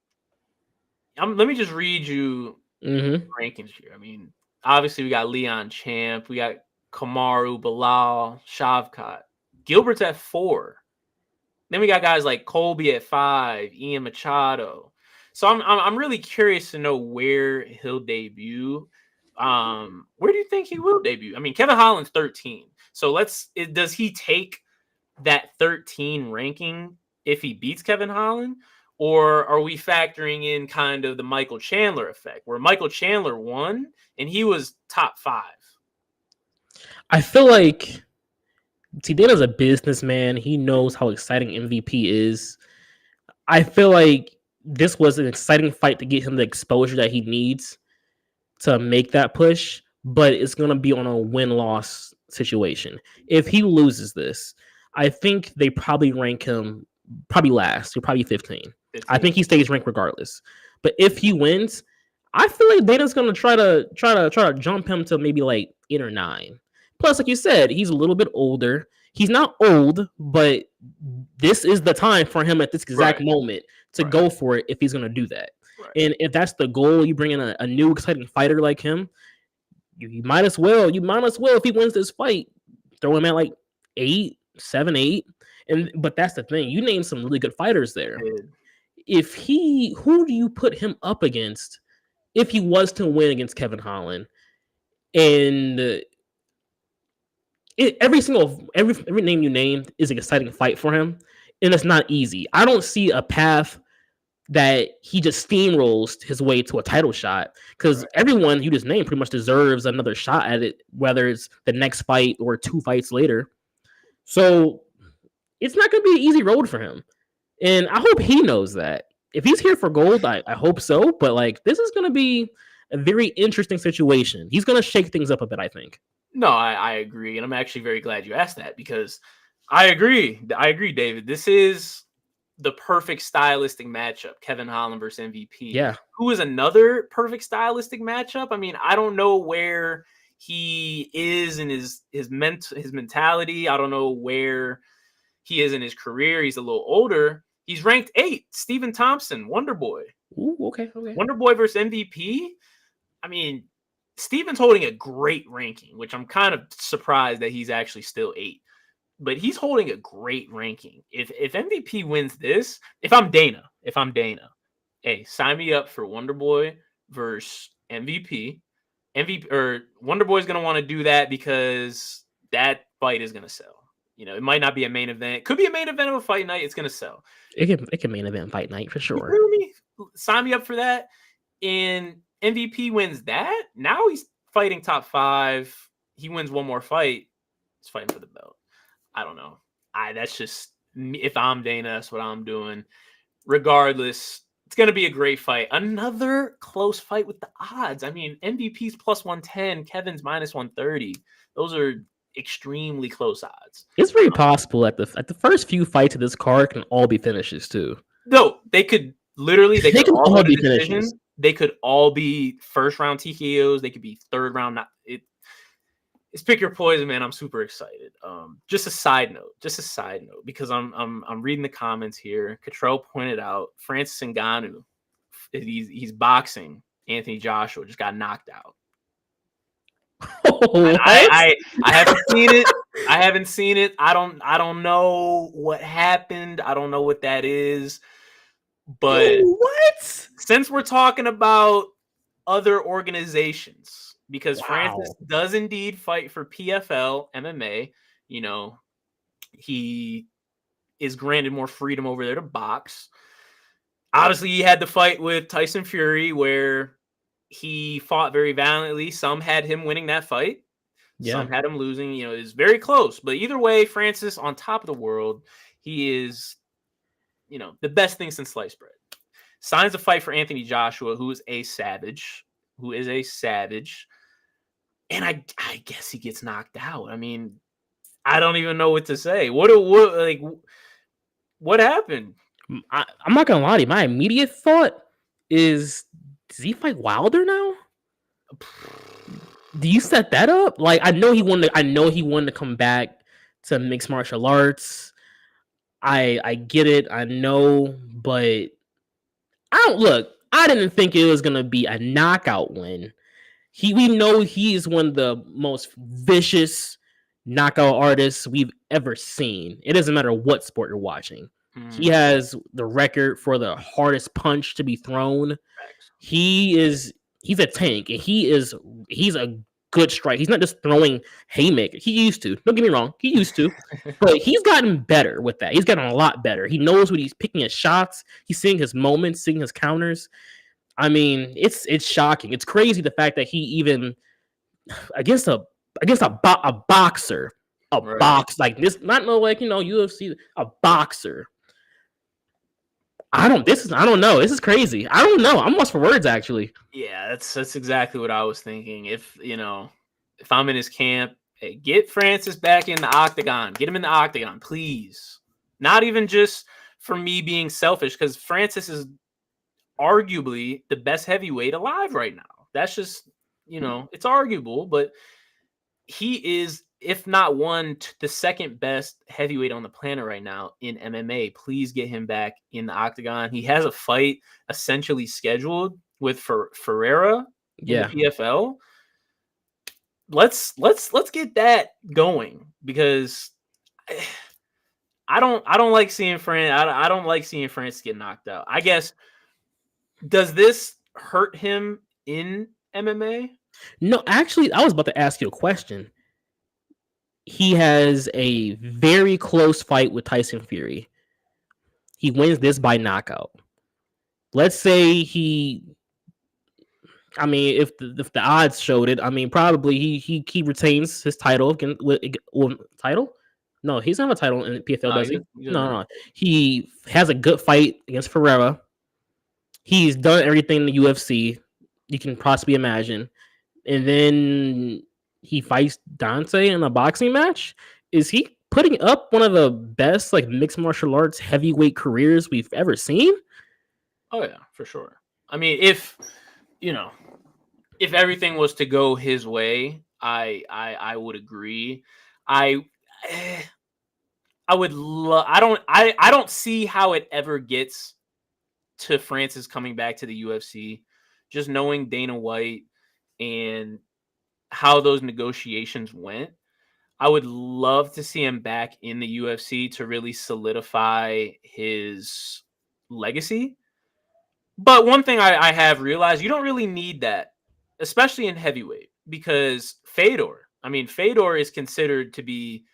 let me just read you the rankings here. I mean, obviously we got Leon Champ, we got Kamaru, Bilal, Shavkat, Gilbert's at 4. Then we got guys like Colby at 5, Ian Machado. So I'm really curious to know where he'll debut. Where do you think he will debut? I mean, Kevin Holland's 13. So does he take that 13 ranking if he beats Kevin Holland? Or are we factoring in kind of the Michael Chandler effect, where Michael Chandler won and he was top 5? I feel like Dana's a businessman. He knows how exciting MVP is. I feel like this was an exciting fight to get him the exposure that he needs to make that push, but it's going to be on a win-loss situation. If he loses this, I think they probably rank him probably last. He'll probably 15. I think he stays ranked regardless. But if he wins, I feel like Dana's gonna try to jump him to maybe like 8 or 9. Plus, like you said, he's a little bit older. He's not old, but this is the time for him at this exact moment to go for it if he's gonna do that. Right. And if that's the goal, you bring in a new exciting fighter like him, you might as well if he wins this fight, throw him at like 8, 7, 8. But that's the thing. You name some really good fighters there. Who do you put him up against if he was to win against Kevin Holland? And every name you named is an exciting fight for him, and it's not easy. I don't see a path that he just steamrolls his way to a title shot, because everyone you just named pretty much deserves another shot at it, whether it's the next fight or 2 fights later. So it's not going to be an easy road for him, and I hope he knows that. If he's here for gold, I hope so. But like, this is going to be a very interesting situation. He's going to shake things up a bit, I think. No, I agree, and I'm actually very glad you asked that, because I agree, David. This is the perfect stylistic matchup, Kevin Holland versus MVP. Yeah. Who is another perfect stylistic matchup? I mean, I don't know where he is in his mentality. I don't know where he is in his career. He's a little older. He's ranked 8. Stephen Thompson, Wonder Boy. Ooh, okay. Wonder Boy versus MVP. I mean, Stephen's holding a great ranking, which I'm kind of surprised that he's actually still 8. But he's holding a great ranking. If MVP wins this, if I'm Dana, hey, sign me up for Wonder Boy versus MVP. Or Wonder Boy's gonna want to do that because that fight is gonna sell. You know, it might not be a main event. It could be a main event of a fight night. It's gonna sell. It can main event fight night for sure. You hear me? Sign me up for that. And MVP wins that. Now he's fighting top 5. He wins one more fight. He's fighting for the belt. I don't know. That's just me. If I'm Dana, that's what I'm doing. Regardless, it's going to be a great fight. Another close fight with the odds. I mean, MVP's plus 110, Kevin's minus 130. Those are extremely close odds. It's very possible at the first few fights of this card can all be finishes too. No, they could literally they could all be finishes. They could all be first round TKOs. They could be third round. It's pick your poison, man. I'm super excited. Just a side note, because I'm reading the comments here. Cottrell pointed out Francis Ngannou, he's boxing. Anthony Joshua just got knocked out. I haven't seen it. I don't know what happened. I don't know what that is. But what? Since we're talking about other organizations, because Francis does indeed fight for PFL MMA, you know, he is granted more freedom over there to box. Obviously, he had the fight with Tyson Fury where he fought very valiantly. Some had him winning that fight. Yeah. Some had him losing. You know, it was very close. But either way, Francis on top of the world. He is, you know, the best thing since sliced bread. Signs a fight for Anthony Joshua, who is a savage. And I guess he gets knocked out. I mean, I don't even know what to say. What happened? I'm not gonna lie to you. My immediate thought is, does he fight Wilder now? Do you set that up? Like, I know he wanted to come back to mixed martial arts. I get it. I know, but I didn't think it was gonna be a knockout win. We know he is one of the most vicious knockout artists we've ever seen. It doesn't matter what sport you're watching. He has the record for the hardest punch to be thrown. He's a tank, and he's a good strike. He's not just throwing haymakers. He used to. Don't get me wrong. He used to. But he's gotten better with that. He's gotten a lot better. He knows what he's picking his shots. He's seeing his moments, seeing his counters. I mean, it's shocking. It's crazy the fact that he even against a boxer, box like this, not no like, you know, UFC, a boxer. I don't know. This is crazy. I don't know. I'm lost for words, actually. Yeah, that's exactly what I was thinking. If I'm in his camp Hey, get Francis back in the octagon. Get him in the octagon, please. Not even just for me being selfish, because Francis is arguably the best heavyweight alive right now. That's just, it's arguable, but he is, if not the second best heavyweight on the planet right now in MMA. Please get him back in the octagon. He has a fight essentially scheduled with Ferreira in the PFL. Let's get that going, because I don't like seeing I don't like seeing Francis get knocked out. I guess, does this hurt him in MMA? No, actually, I was about to ask you a question. He has a very close fight with Tyson Fury. He wins this by knockout. Let's say if the odds showed it, probably he retains his title. Title? No, he's not a title in the PFL, does he? No. He has a good fight against Ferreira. He's done everything in the UFC you can possibly imagine. And then he fights Dante in a boxing match. Is he putting up one of the best mixed martial arts heavyweight careers we've ever seen? Oh yeah, for sure. I mean, if everything was to go his way, I would agree. I would love. I don't see how it ever gets to Francis coming back to the UFC. Just knowing Dana White and how those negotiations went, I would love to see him back in the UFC to really solidify his legacy. But one thing I have realized, you don't really need that, especially in heavyweight, because Fedor is considered to be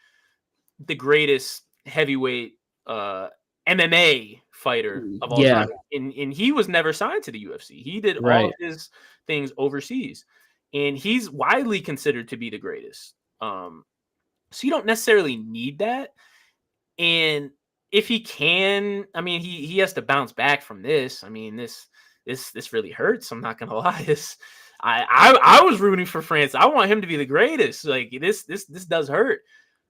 the greatest heavyweight MMA fighter of all time. And he was never signed to the UFC. He did all of his things overseas. And he's widely considered to be the greatest. So you don't necessarily need that. And if he can, he has to bounce back from this. This really hurts. I'm not gonna lie. I was rooting for France. I want him to be the greatest. This does hurt.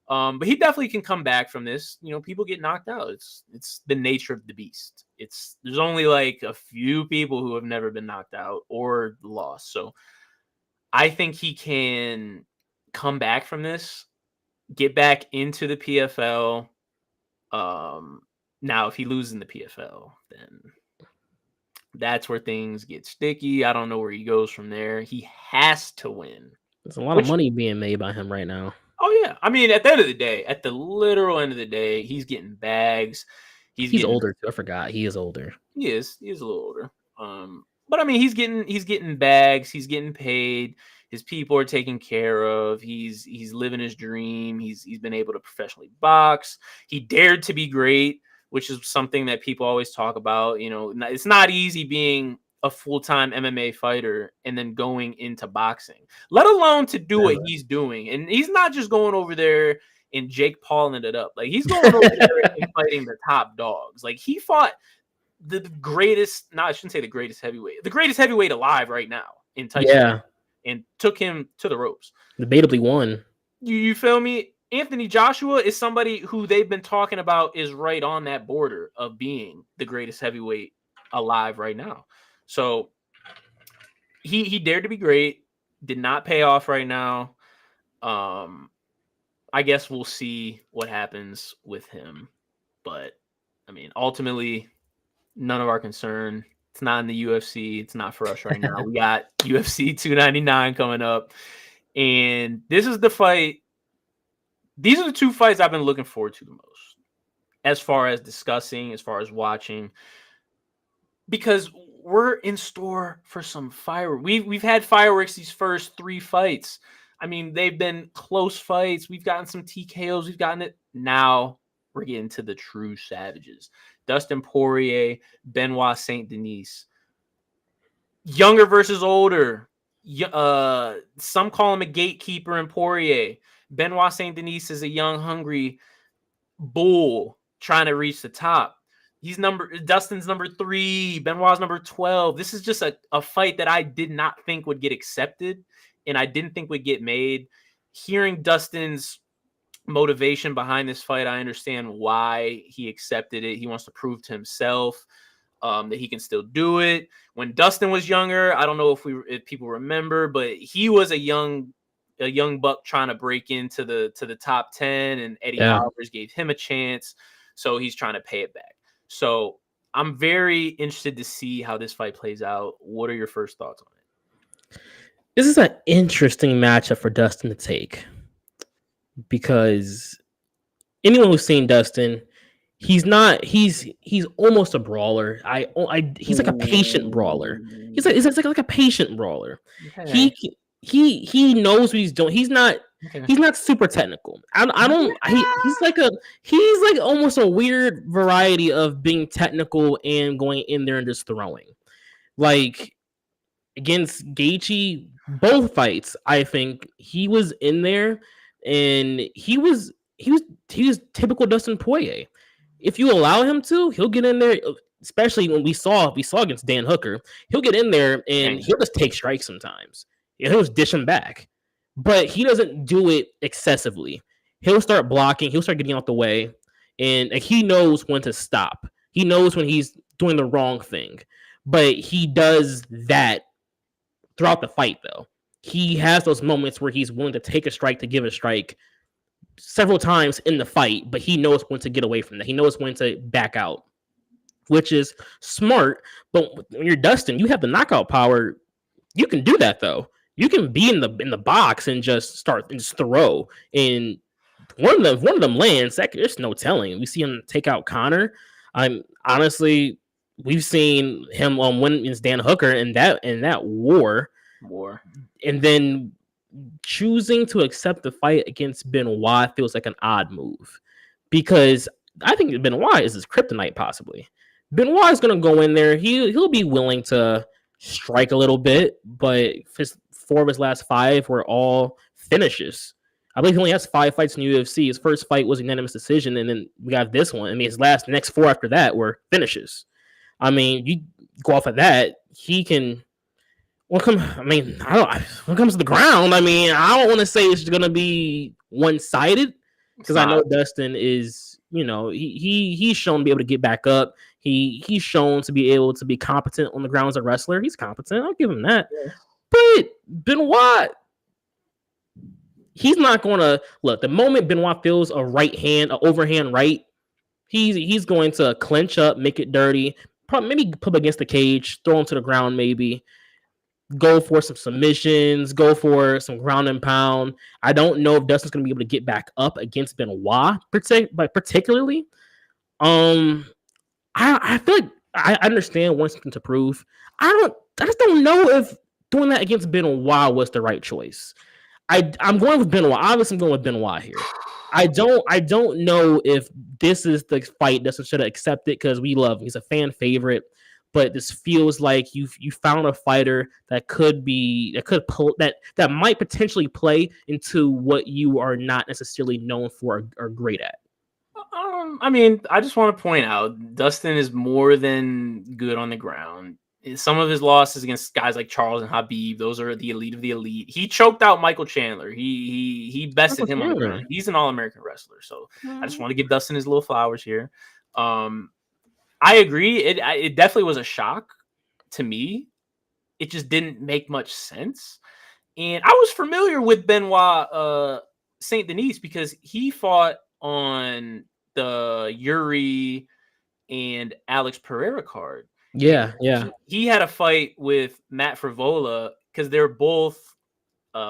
But he definitely can come back from this. People get knocked out. It's the nature of the beast. There's only a few people who have never been knocked out or lost. So I think he can come back from this, get back into the PFL. Now, if he loses in the PFL, then that's where things get sticky. I don't know where he goes from there. He has to win. There's a lot of money being made by him right now. Oh, yeah. At the end of the day, at the literal end of the day, he's getting bags. He's older, too. I forgot. He is older. He is. He is a little older. But he's getting bags. He's getting paid. His people are taken care of. He's living his dream. He's been able to professionally box. He dared to be great, which is something that people always talk about. It's not easy being a full-time MMA fighter and then going into boxing, let alone to do what he's doing. And he's not just going over there and Jake Pauling it up. He's going over there and fighting the top dogs. He fought the greatest, I shouldn't say the greatest heavyweight alive right now in Tyson. Yeah. And took him to the ropes. Debatably won. You feel me? Anthony Joshua is somebody who they've been talking about is right on that border of being the greatest heavyweight alive right now. So he dared to be great, did not pay off right now. I guess we'll see what happens with him. But ultimately, none of our concern. It's not in the UFC. It's not for us right now. We got UFC 299 coming up. And this is the fight. These are the two fights I've been looking forward to the most, as far as discussing, as far as watching, because we're in store for some fireworks. We've had fireworks these first three fights. They've been close fights. We've gotten some TKOs. We've gotten it. Now we're getting to the true savages. Dustin Poirier, Benoit Saint Denis. Younger versus older. Some call him a gatekeeper in Poirier. Benoit Saint Denis is a young, hungry bull trying to reach the top. Dustin's number 3. Benoit's number 12. This is just a fight that I did not think would get accepted, and I didn't think would get made. hearing Dustin's motivation behind this fight, I understand why he accepted it. He wants to prove to himself that he can still do it. When Dustin was younger, I don't know if people remember, but he was a young buck trying to break into the top 10, and Eddie Alvarez gave him a chance, so he's trying to pay it back. So I'm very interested to see how this fight plays out. What are your first thoughts on it? This is an interesting matchup for Dustin to take, because anyone who's seen Dustin, he's almost a brawler. He's like a patient brawler. He's like a patient brawler. Okay. He knows what he's doing. He's not super technical. He's like almost a weird variety of being technical and going in there and just throwing. Like against Gaethje, both fights, I think he was in there and he was typical Dustin Poirier. If you allow him to, he'll get in there. Especially when we saw against Dan Hooker, he'll get in there and he'll just take strikes sometimes. He'll just dish him back, but he doesn't do it excessively. He'll start blocking. He'll start getting out the way, and he knows when to stop. He knows when he's doing the wrong thing, but he does that throughout the fight, though. He has those moments where he's willing to take a strike to give a strike several times in the fight, but he knows when to get away from that. He knows when to back out, which is smart. But when you're Dustin, you have the knockout power. You can do that, though. You can be in the box and just throw. And one of them lands. There's no telling. We see him take out Conor. Honestly, we've seen him win against Dan Hooker in that war. And then choosing to accept the fight against Benoit feels like an odd move, because I think Benoit is his kryptonite, possibly. Benoit is going to go in there. He'll be willing to strike a little bit, but 4 of his last 5 were all finishes. I believe he only has 5 fights in the UFC. His first fight was a unanimous decision, and then we got this one. I mean, his next 4 after that were finishes. I mean, you go off of that, he can. When it comes to the ground, I mean, I don't want to say it's going to be one-sided, because I know Dustin is, he's shown to be able to get back up. He's shown to be able to be competent on the ground as a wrestler. He's competent. I'll give him that. Yeah. But Benoit, he's not going to look. The moment Benoit feels a right hand, an overhand right, he's going to clinch up, make it dirty, probably maybe put him against the cage, throw him to the ground, maybe go for some submissions, go for some ground and pound. I don't know if Dustin's going to be able to get back up against Benoit, particularly. I feel like I understand wanting something to prove. I just don't know if doing that against Benoit was the right choice. I'm going with Benoit. Obviously, I'm going with Benoit here. I don't know if this is the fight Dustin should have accepted, because we love him. He's a fan favorite, but this feels like you found a fighter that might potentially play into what you are not necessarily known for or great at. I mean, I just want to point out Dustin is more than good on the ground. Some of his losses against guys like Charles and Habib, those are the elite of the elite. He choked out Michael Chandler. He bested him on the ground. He's an all-American wrestler. So I just want to give Dustin his little flowers here. I agree. It definitely was a shock to me. It just didn't make much sense. And I was familiar with Benoit Saint Denis because he fought on the Yuri and Alex Pereira card. Yeah. He had a fight with Matt Frivola because they're both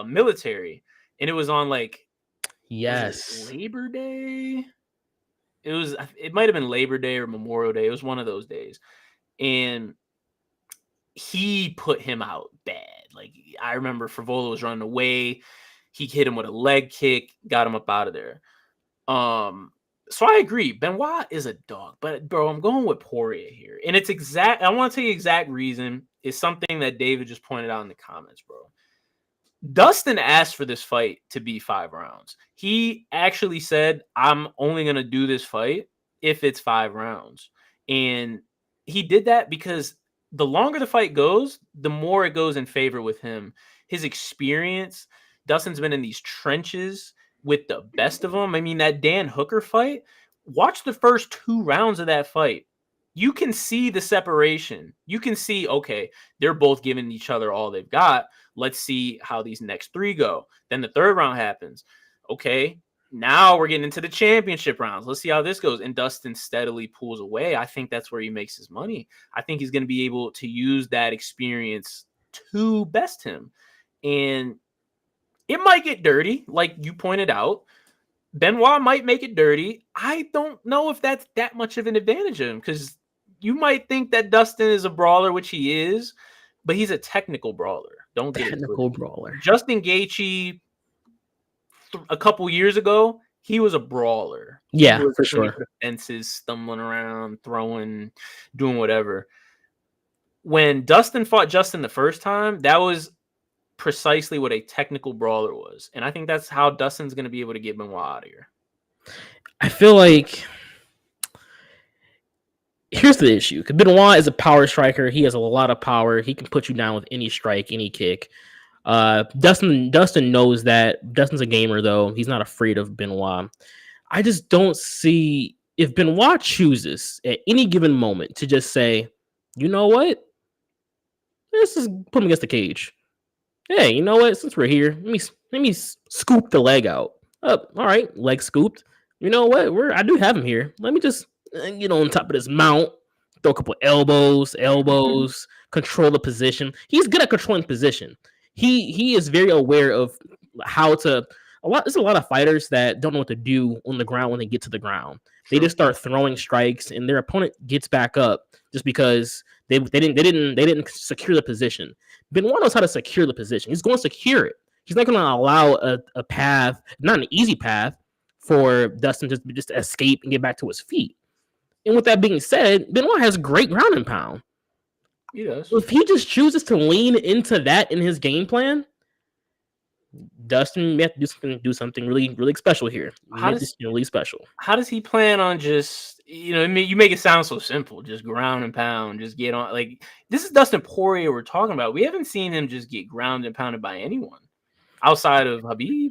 military, and it was on Labor Day. It might have been Labor Day or Memorial Day. It was one of those days, and he put him out bad. I remember Frivola was running away. He hit him with a leg kick, got him up out of there. So I agree. Benoit is a dog, but bro, I'm going with Poirier here. And it's I want to tell you the exact reason is something that David just pointed out in the comments, bro. Dustin asked for this fight to be 5 rounds. He actually said, I'm only going to do this fight if it's 5 rounds. And he did that because the longer the fight goes, the more it goes in favor with him. His experience, Dustin's been in these trenches with the best of them. I mean, that Dan Hooker fight, watch the first 2 rounds of that fight. You can see the separation. You can see, okay, they're both giving each other all they've got. Let's see how these next 3 go. Then the 3rd round happens. Okay, now we're getting into the championship rounds. Let's see how this goes. And Dustin steadily pulls away. I think that's where he makes his money. I think he's going to be able to use that experience to best him. And it might get dirty, like you pointed out. Benoit might make it dirty. I don't know if that's that much of an advantage of him, because you might think that Dustin is a brawler, which he is, but he's a technical brawler. Don't get Technical brawler. Justin Gaethje, a couple years ago, he was a brawler. Yeah, He was for swinging sure. for fences, stumbling around, throwing, doing whatever. When Dustin fought Justin the first time, that was precisely what a technical brawler was. And I think that's how Dustin's going to be able to get Benoit out of here. I feel like here's the issue. Because Benoit is a power striker. He has a lot of power. He can put you down with any strike, any kick. Dustin knows that. Dustin's a gamer, though. He's not afraid of Benoit. I just don't see if Benoit chooses at any given moment to just say, you know what? This is put him against the cage. Hey, you know what? Since we're here, let me scoop the leg out. All right, leg scooped. You know what? I do have him here. Let me just get on top of this mount, throw a couple elbows, control the position. He's good at controlling position. He is very aware of how to. There's a lot of fighters that don't know what to do on the ground when they get to the ground. They just start throwing strikes, and their opponent gets back up just because they didn't secure the position. Benoit knows how to secure the position. He's going to secure it. He's not going to allow a path, not an easy path, for Dustin just to escape and get back to his feet. And with that being said, Benoit has great ground and pound. He does. If he just chooses to lean into that in his game plan, Dustin may have to do something really, really special here. Really special. How does he plan on just, you make it sound so simple, just ground and pound, just get on? Like, this is Dustin Poirier we're talking about. We haven't seen him just get ground and pounded by anyone outside of Khabib.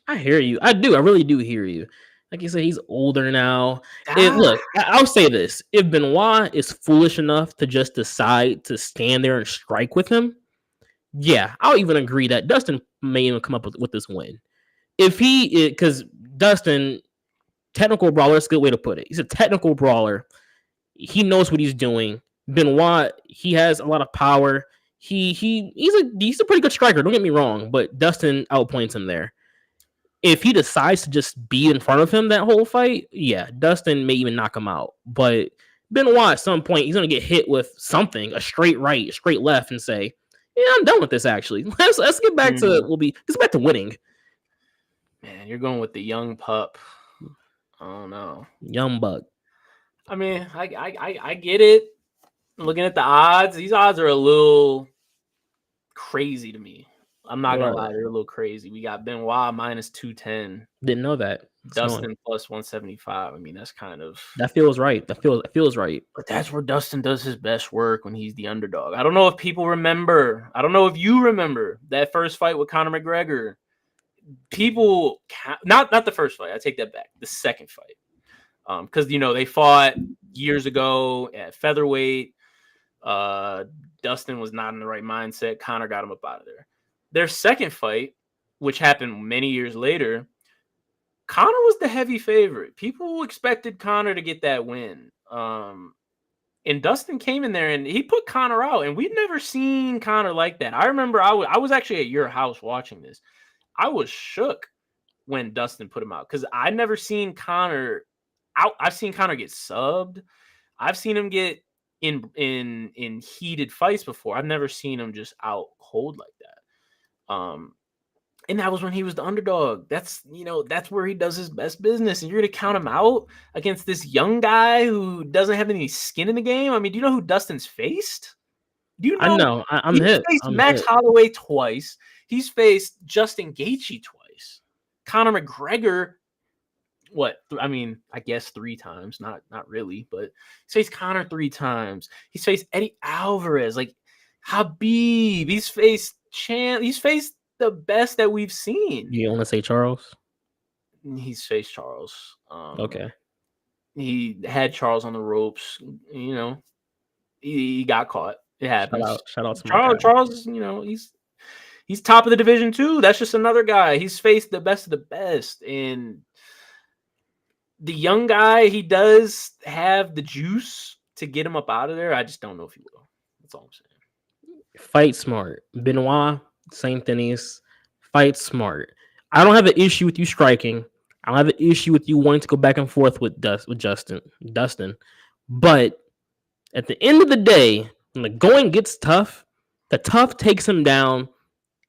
I hear you. I do. I really do hear you. Like you said, he's older now. Look, I'll say this. If Benoit is foolish enough to just decide to stand there and strike with him, yeah, I'll even agree that Dustin may even come up with this win. Because Dustin, technical brawler, that's a good way to put it. He's a technical brawler. He knows what he's doing. Benoit, he has a lot of power. He's a pretty good striker, don't get me wrong, but Dustin outpoints him there. If he decides to just be in front of him that whole fight, yeah, Dustin may even knock him out. But Benoit, at some point, he's going to get hit with something, a straight right, a straight left, and say, yeah, I'm done with this, actually. Let's get back to let's get back to winning. Man, you're going with the young pup. Oh, no. Young buck. I mean, I get it. Looking at the odds, these odds are a little crazy to me. I'm not going to lie, they're a little crazy. We got Benoit minus 210. Didn't know that. Dustin plus 175. I mean, that's kind of... That feels right. That feels right. But that's where Dustin does his best work, when he's the underdog. I don't know if people remember. I don't know if you remember that first fight with Conor McGregor. People... Not the first fight. I take that back. The second fight. Because, they fought years ago at featherweight. Dustin was not in the right mindset. Conor got him up out of there. Their second fight, which happened many years later, Conor was the heavy favorite. People expected Conor to get that win. And Dustin came in there and he put Conor out. And we'd never seen Conor like that. I remember I was actually at your house watching this. I was shook when Dustin put him out because I'd never seen Conor out. I've seen Conor get subbed. I've seen him get in heated fights before. I've never seen him just out cold like that. And that was when he was the underdog. That's where he does his best business. And you're going to count him out against this young guy who doesn't have any skin in the game. I mean, do you know who Dustin's faced? Do you know? I know. I'm hit. He's faced Max Holloway twice. He's faced Justin Gaethje twice. Conor McGregor, I guess 3 times. Not really, but he's faced Conor 3 times. He's faced Eddie Alvarez, like Khabib. He's faced the best that we've seen. You want to say Charles? He's faced Charles. Okay. He had Charles on the ropes. You know, he got caught. It happens. Shout out to my guy. Charles, you know, he's top of the division too. That's just another guy. He's faced the best of the best, and the young guy, he does have the juice to get him up out of there. I just don't know if he will. That's all I'm saying. Fight smart. Benoit, same thing is fight smart. I don't have an issue with you striking. I don't have an issue with you wanting to go back and forth with Dustin. But at the end of the day, when the going gets tough, the tough takes him down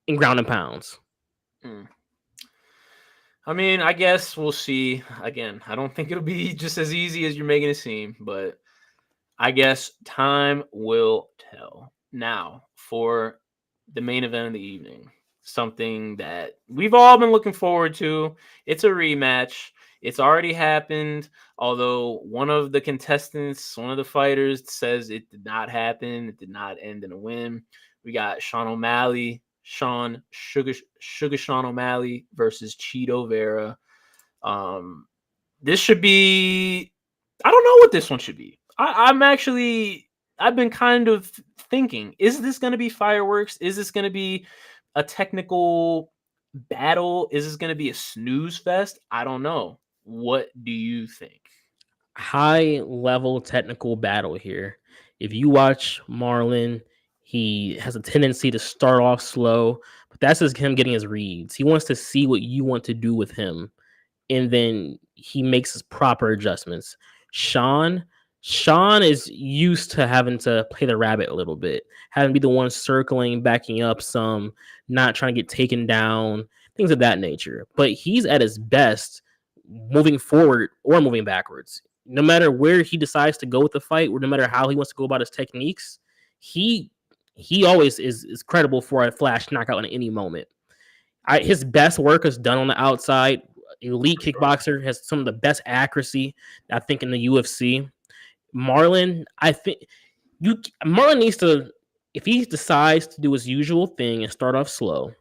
in ground and pounds. I mean, I guess we'll see. Again, I don't think it'll be just as easy as you're making it seem, but I guess time will tell. Now, for the main event of the evening, something that we've all been looking forward to. It's a rematch. It's already happened, although one of the contestants, one of the fighters says it did not happen. It did not end in a win. We got Sean O'Malley versus Cheeto Vera. This should be, I don't know what this one should be. I've been kind of thinking, is this going to be fireworks? Is this going to be a technical battle? Is this going to be a snooze fest? I don't know. What do you think? High level technical battle here. If you watch Marlon, he has a tendency to start off slow, but that's just him getting his reads. He wants to see what you want to do with him, and then he makes his proper adjustments. Sean is used to having to play the rabbit a little bit, having to be the one circling, backing up some, not trying to get taken down, things of that nature. But he's at his best moving forward or moving backwards. No matter where he decides to go with the fight, or no matter how he wants to go about his techniques, he always is credible for a flash knockout in any moment. His best work is done on the outside. Elite kickboxer, has some of the best accuracy, I think, in the UFC. Marlon, Marlon needs to, if he decides to do his usual thing and start off slow,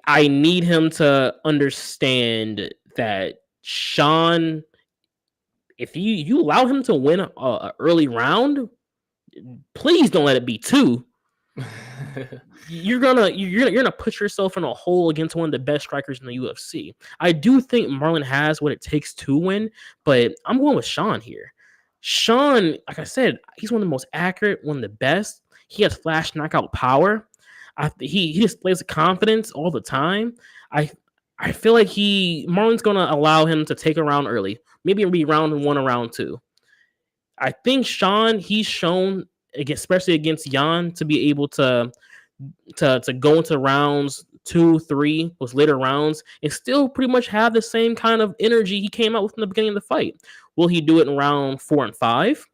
I need him to understand that Sean, if you allow him to win a early round, please don't let it be 2. You're gonna put yourself in a hole against one of the best strikers in the UFC. I do think Marlon has what it takes to win, but I'm going with Sean here. Sean, like I said, he's one of the most accurate, one of the best. He has flash knockout power. He displays confidence all the time. I feel like Marlon's gonna allow him to take a round early, maybe it'll be round 1 or round 2. I think Sean, he's shown, especially against Jan, to be able to go into rounds 2, 3, those later rounds, and still pretty much have the same kind of energy he came out with in the beginning of the fight. Will he do it in round 4 and 5?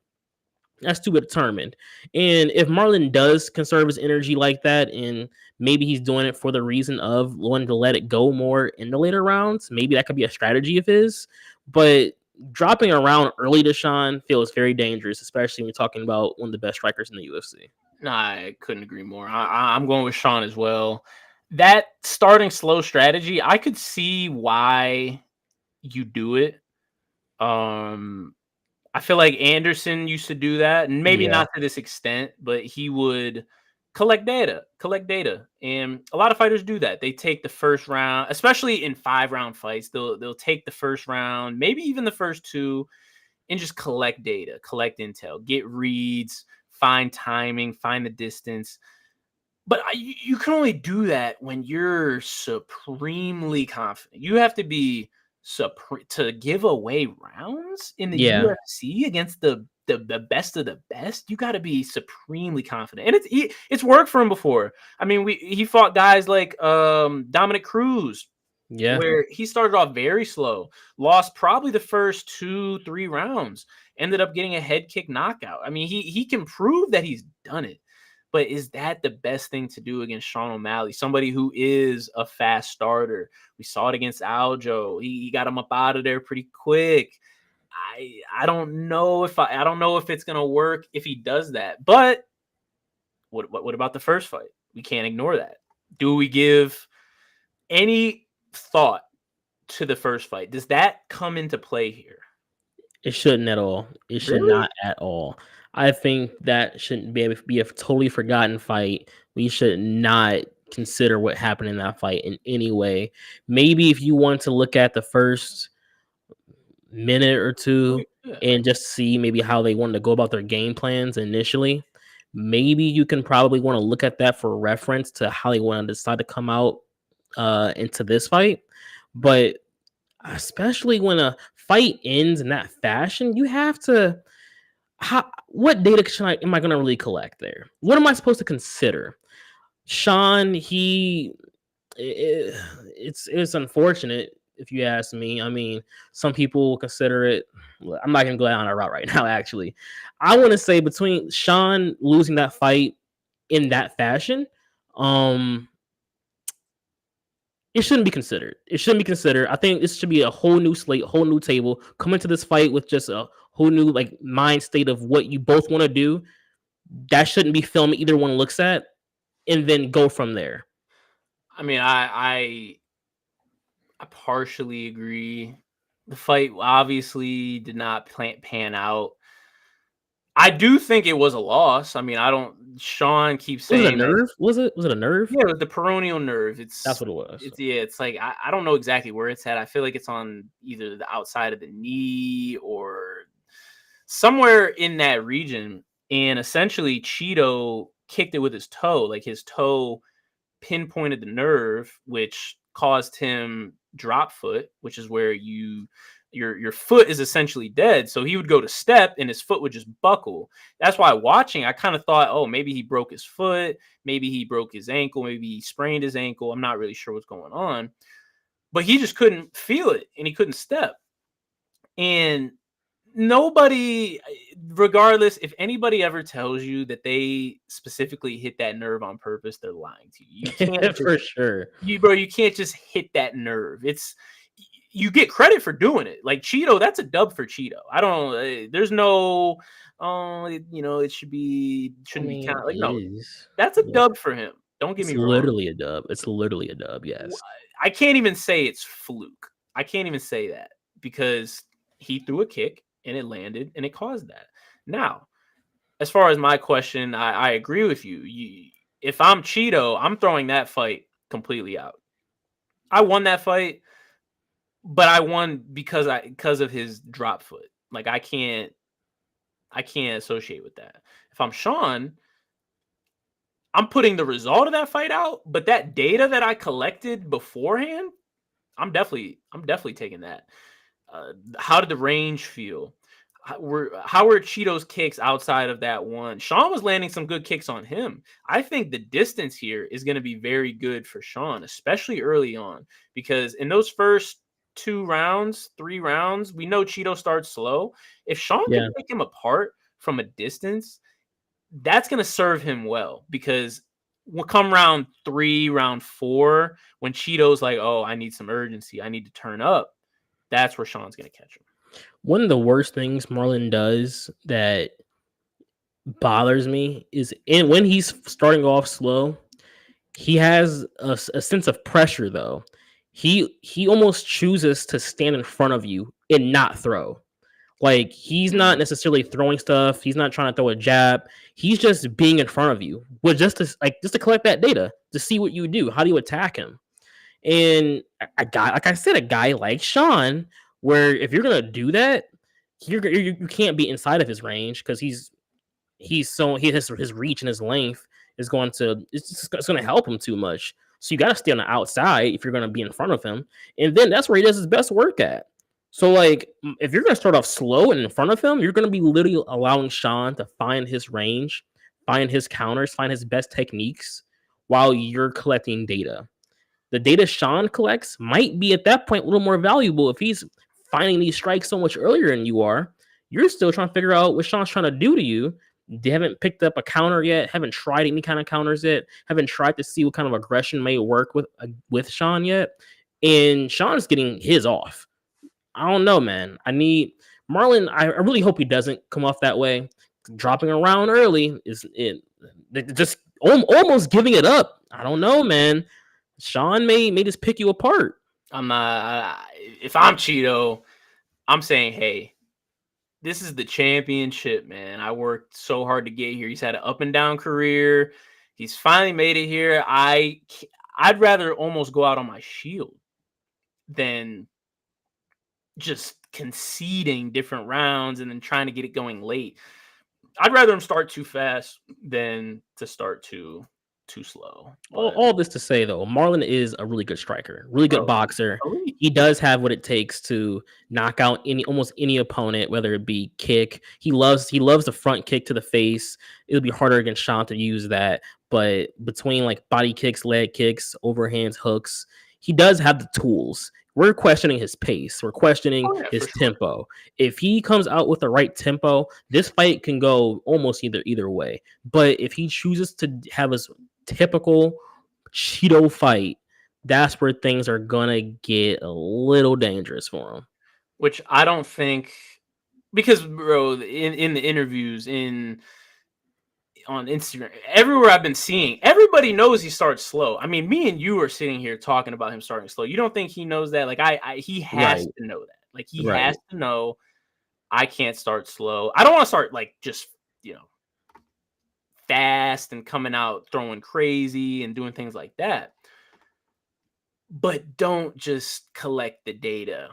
That's to be determined. And if Marlon does conserve his energy like that, and maybe he's doing it for the reason of wanting to let it go more in the later rounds, maybe that could be a strategy of his. But dropping a round early to Sean feels very dangerous, especially when you're talking about one of the best strikers in the UFC. No, I couldn't agree more. I'm going with Sean as well. That starting slow strategy, I could see why you do it. I feel like Anderson used to do that, and maybe not to this extent, but he would collect data. And a lot of fighters do that. They take the first round, especially in 5-round fights. They'll take the first round, maybe even the first 2, and just collect data, collect intel, get reads, find timing, find the distance. But you can only do that when you're supremely confident. You have to be to give away rounds in the UFC against the best of the best. You got to be supremely confident, and it's worked for him before. I mean, he fought guys like Dominic Cruz, where he started off very slow, lost probably the first 2-3 rounds, ended up getting a head kick knockout. I mean, he can prove that he's done it. But is that the best thing to do against Sean O'Malley, somebody who is a fast starter? We saw it against Aljo. He got him up out of there pretty quick. I don't know if it's gonna work if he does that. But what about the first fight? We can't ignore that. Do we give any thought to the first fight? Does that come into play here? It shouldn't at all. It should Really? not at all. I think that shouldn't be a totally forgotten fight. We should not consider what happened in that fight in any way. Maybe if you want to look at the first minute or two Yeah. and just see maybe how they wanted to go about their game plans initially, maybe you can probably want to look at that for reference to how they want to decide to come out into this fight. But especially when a fight ends in that fashion, you have to. What data am I going to really collect there? What am I supposed to consider? Sean, it's unfortunate if you ask me. I mean, some people consider it. I'm not going to go down that route right now. Actually, I want to say between Sean losing that fight in that fashion, it shouldn't be considered. It shouldn't be considered. I think this should be a whole new slate, whole new table. Come into this fight with just a whole new like mind state of what you both want to do. That shouldn't be film either one looks at, and then go from there. I mean, I partially agree. The fight obviously did not pan out. I do think it was a loss. I mean, Sean keeps saying Was it a nerve? Was it a nerve? Yeah, it was the peroneal nerve. That's what it was. It's like I don't know exactly where it's at. I feel like it's on either the outside of the knee or somewhere in that region. And essentially, Cheeto kicked it with his toe. Like his toe pinpointed the nerve, which caused him drop foot, which is where your foot is essentially dead. So he would go to step and his foot would just buckle. That's why watching, I kind of thought, oh, maybe he broke his foot. Maybe he broke his ankle. Maybe he sprained his ankle. I'm not really sure what's going on. But he just couldn't feel it and he couldn't step. And nobody, regardless, if anybody ever tells you that they specifically hit that nerve on purpose, they're lying to you. You can't for sure. You can't just hit that nerve. You get credit for doing it. Like Cheeto, that's a dub for Cheeto. I don't. There's no. It shouldn't be counted. Like no, that's a dub for him. Don't get me wrong. Literally a dub. It's literally a dub. Yes. I can't even say it's fluke. I can't even say that because he threw a kick and it landed and it caused that. Now, as far as my question, I agree with you. If I'm Cheeto, I'm throwing that fight completely out. I won that fight. But I won because of his drop foot. Like I can't associate with that. If I'm Sean, I'm putting the result of that fight out, but that data that I collected beforehand, I'm definitely taking that. How did the range feel? How were Cheeto's kicks outside of that one? Sean was landing some good kicks on him. I think the distance here is going to be very good for Sean, especially early on, because in those first 3 rounds, we know Cheeto starts slow. If Sean can pick him apart from a distance, that's going to serve him well because we'll come round 3, round 4, when Cheeto's like, oh, I need some urgency. I need to turn up. That's where Sean's going to catch him. One of the worst things Marlon does that bothers me is when he's starting off slow, he has a sense of pressure, though. He almost chooses to stand in front of you and not throw. Like he's not necessarily throwing stuff. He's not trying to throw a jab. He's just being in front of you, with just to collect that data to see what you do. How do you attack him? And a guy like Sean, where if you're gonna do that, you can't be inside of his range because his reach and his length is going to help him too much. So you got to stay on the outside if you're going to be in front of him. And then that's where he does his best work at. So, like, if you're going to start off slow and in front of him, you're going to be literally allowing Sean to find his range, find his counters, find his best techniques while you're collecting data. The data Sean collects might be at that point a little more valuable if he's finding these strikes so much earlier than you are. You're still trying to figure out what Sean's trying to do to you. They haven't picked up a counter yet, haven't tried any kind of counters yet, haven't tried to see what kind of aggression may work with Sean yet. And Sean's getting his off. I don't know, man. Marlon, I really hope he doesn't come off that way. Dropping around early is just almost giving it up I don't know, man. Sean may just pick you apart. I'm not. If I'm Cheeto, I'm saying, hey, this is the championship, man. I worked so hard to get here. He's had an up and down career. He's finally made it here. I'd rather almost go out on my shield than just conceding different rounds and then trying to get it going late. I'd rather him start too fast than to start too slow. All this to say, though, Marlon is a really good striker, really good boxer. elite. He does have what it takes to knock out almost any opponent, whether it be kick. He loves the front kick to the face. It'll be harder against Sean to use that, but between like body kicks, leg kicks, overhands, hooks, he does have the tools. We're questioning his pace. We're questioning his tempo. If he comes out with the right tempo, this fight can go almost either way. But if he chooses to have his typical Cheeto fight, that's where things are gonna get a little dangerous for him. Which I don't think, because bro, in the interviews on Instagram, everywhere I've been seeing, everybody knows he starts slow. I mean, me and you are sitting here talking about him starting slow. You don't think he knows that? Like he has to know that. Like he has to know I can't start slow. I don't want to start like just, fast and coming out throwing crazy and doing things like that. But don't just collect the data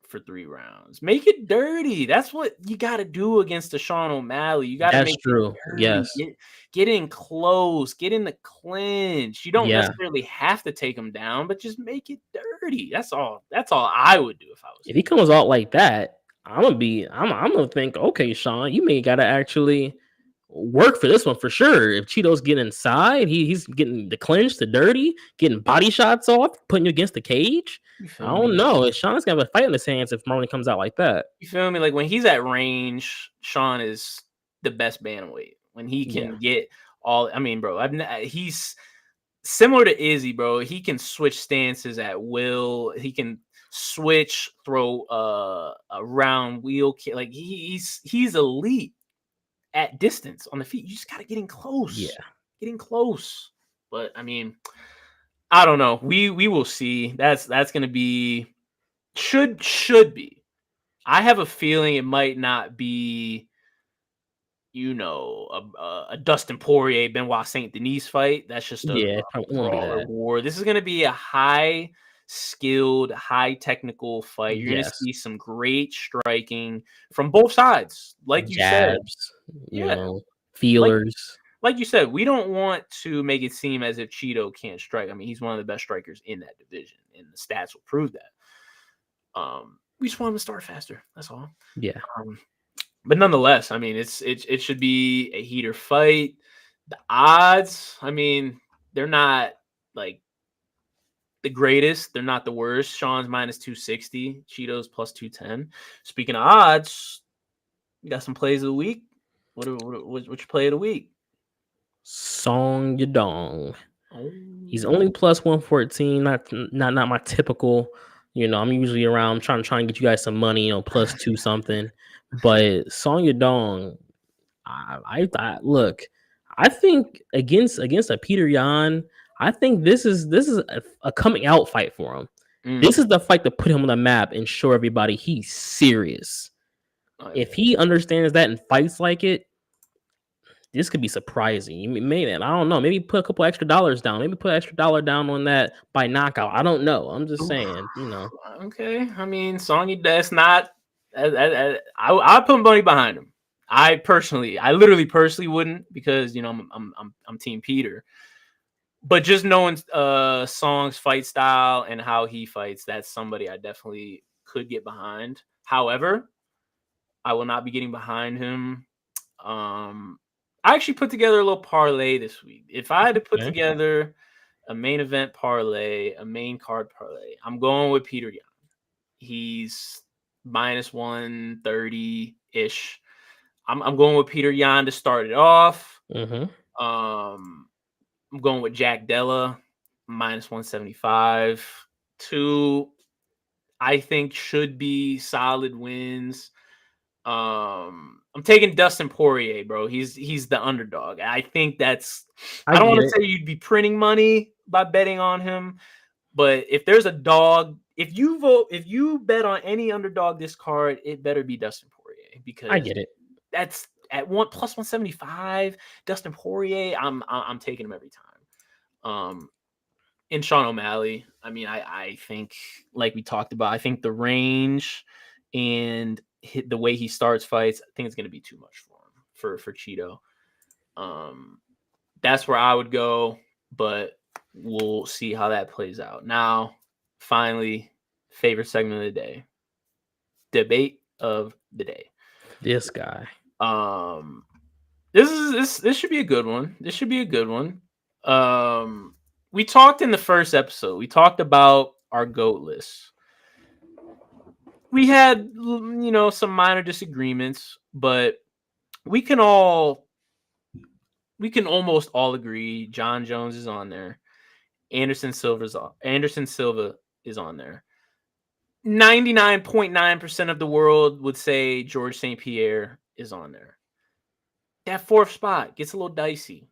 for 3 rounds. Make it dirty. That's what you got to do against the Sean O'Malley. You got to make true. It dirty. Yes. Get in close. Get in the clinch. You don't necessarily have to take him down, but just make it dirty. That's all I would do if I was. If he comes out like that, I'm gonna think, okay, Sean, you may gotta actually work for this one for sure. If Cheeto's getting inside, he's getting the clinch, the dirty, getting body shots off, putting you against the cage. I don't know. Sean's gonna have a fight in his hands if Marlon comes out like that. You feel me? Like when he's at range, Sean is the best bantamweight. When he can get all, I mean, bro, he's similar to Izzy, bro. He can switch stances at will. He can switch, throw a round wheel kick. Like he's elite at distance on the feet. You just got to get in close. Yeah. Getting close. But I mean, I don't know. We will see. That's going to be should be. I have a feeling it might not be a Dustin Poirier Benoit Saint Denis fight. That's just a war. This is going to be a high skilled, high technical fight. You're going to see some great striking from both sides, like you said. Feelers. Like you said, we don't want to make it seem as if Cheeto can't strike. I mean, he's one of the best strikers in that division, and the stats will prove that. We just want him to start faster. That's all. Yeah. But nonetheless, I mean, it should be a heater fight. The odds, I mean, they're not like the greatest. They're not the worst. Sean's minus 260. Cheeto's plus 210. Speaking of odds, you got some plays of the week. What's your play of the week? Song Yadong. He's only plus 114. Not my typical. I'm usually around trying to get you guys some money, plus 2 something. But Song Yadong, I look. I think against a Peter Yan, I think this is a coming out fight for him. This is the fight to put him on the map and show everybody he's serious. If he understands that and fights like it, this could be surprising. Maybe, I don't know. Maybe put a couple extra dollars down. Maybe put an extra $1 down on that by knockout. I don't know. I'm just saying, Okay. I mean, Songy, that's not. I put money behind him. I literally personally wouldn't, because I'm Team Peter. But just knowing Song's fight style and how he fights, that's somebody I definitely could get behind. However, I will not be getting behind him. I actually put together a little parlay this week. If I had to put together a main event parlay, a main card parlay, I'm going with Peter Yan. He's minus 130-ish. I'm going with Peter Yan to start it off. I'm going with Jack Della, minus 175. 2, I think, should be solid wins. I'm taking Dustin Poirier, bro. He's the underdog. I think that's. I I don't want get to say you'd be printing money by betting on him, but if there's a dog, if you bet on any underdog this card, it better be Dustin Poirier I because get it. that's at one plus 175. Dustin Poirier, I'm taking him every time. And Sean O'Malley, I mean, I think like we talked about, I think the range and the way he starts fights, I think it's going to be too much for him for Cheeto. That's where I would go, but we'll see how that plays out. Now, finally, favorite segment of the day, debate of the day. This guy. This should be a good one. This should be a good one. We talked in the first episode. We talked about our GOAT list. We had, some minor disagreements, but we can almost all agree John Jones is on there. Anderson Silva is on there. 99.9% of the world would say George St. Pierre is on there. That fourth spot gets a little dicey.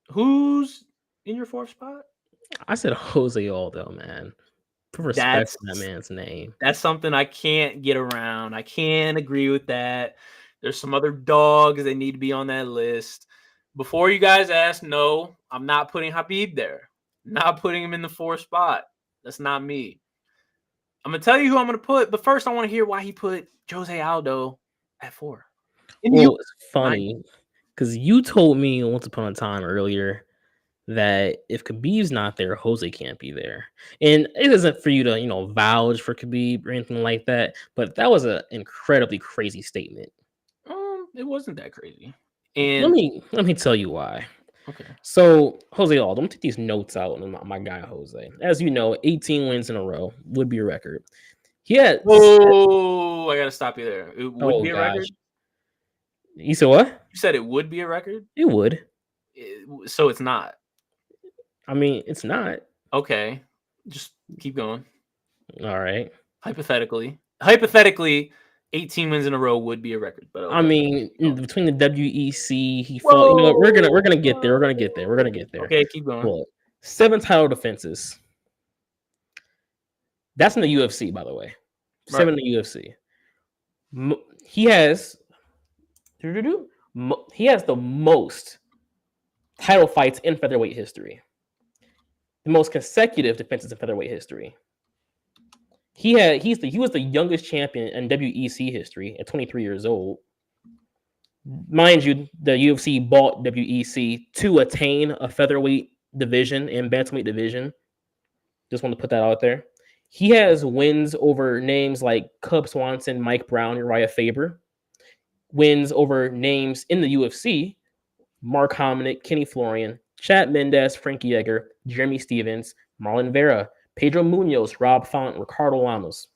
Who's in your fourth spot? I said Jose Aldo, man. Put respect on that man's name. That's something I can't get around. I can't agree with that. There's some other dogs that need to be on that list. Before you guys ask, no, I'm not putting Khabib there. Not putting him in the fourth spot. That's not me. I'm going to tell you who I'm going to put, but first I want to hear why he put Jose Aldo at 4. Well, it's funny because you told me once upon a time earlier that if Khabib's not there, Jose can't be there. And it isn't for you to, vouch for Khabib or anything like that, but that was an incredibly crazy statement. It wasn't that crazy. And let me tell you why. Okay. So Jose Aldo, I'm gonna take these notes out on my guy Jose. As you know, 18 wins in a row would be a record. He had. Oh, I gotta stop you there. It would be a record. You said what? You said it would be a record. It would. So it's not. I mean, it's not. Okay, just keep going. All right. Hypothetically, 18 wins in a row would be a record. But okay. I mean, between the WEC, he fought. We're gonna get there. We're gonna get there. Okay, keep going. Look, 7 title defenses. That's in the UFC, by the way. 7 in the UFC. He has the most title fights in featherweight history. The most consecutive defenses in featherweight history. He was the youngest champion in WEC history at 23 years old. Mind you, the UFC bought WEC to attain a featherweight division and bantamweight division. Just want to put that out there. He has wins over names like Cub Swanson, Mike Brown, Uriah Faber. Wins over names in the UFC: Mark Hominick, Kenny Florian, Chad Mendes, Frankie Edgar, Jeremy Stevens, Marlon Vera, Pedro Munoz, Rob Font, Ricardo Lamas.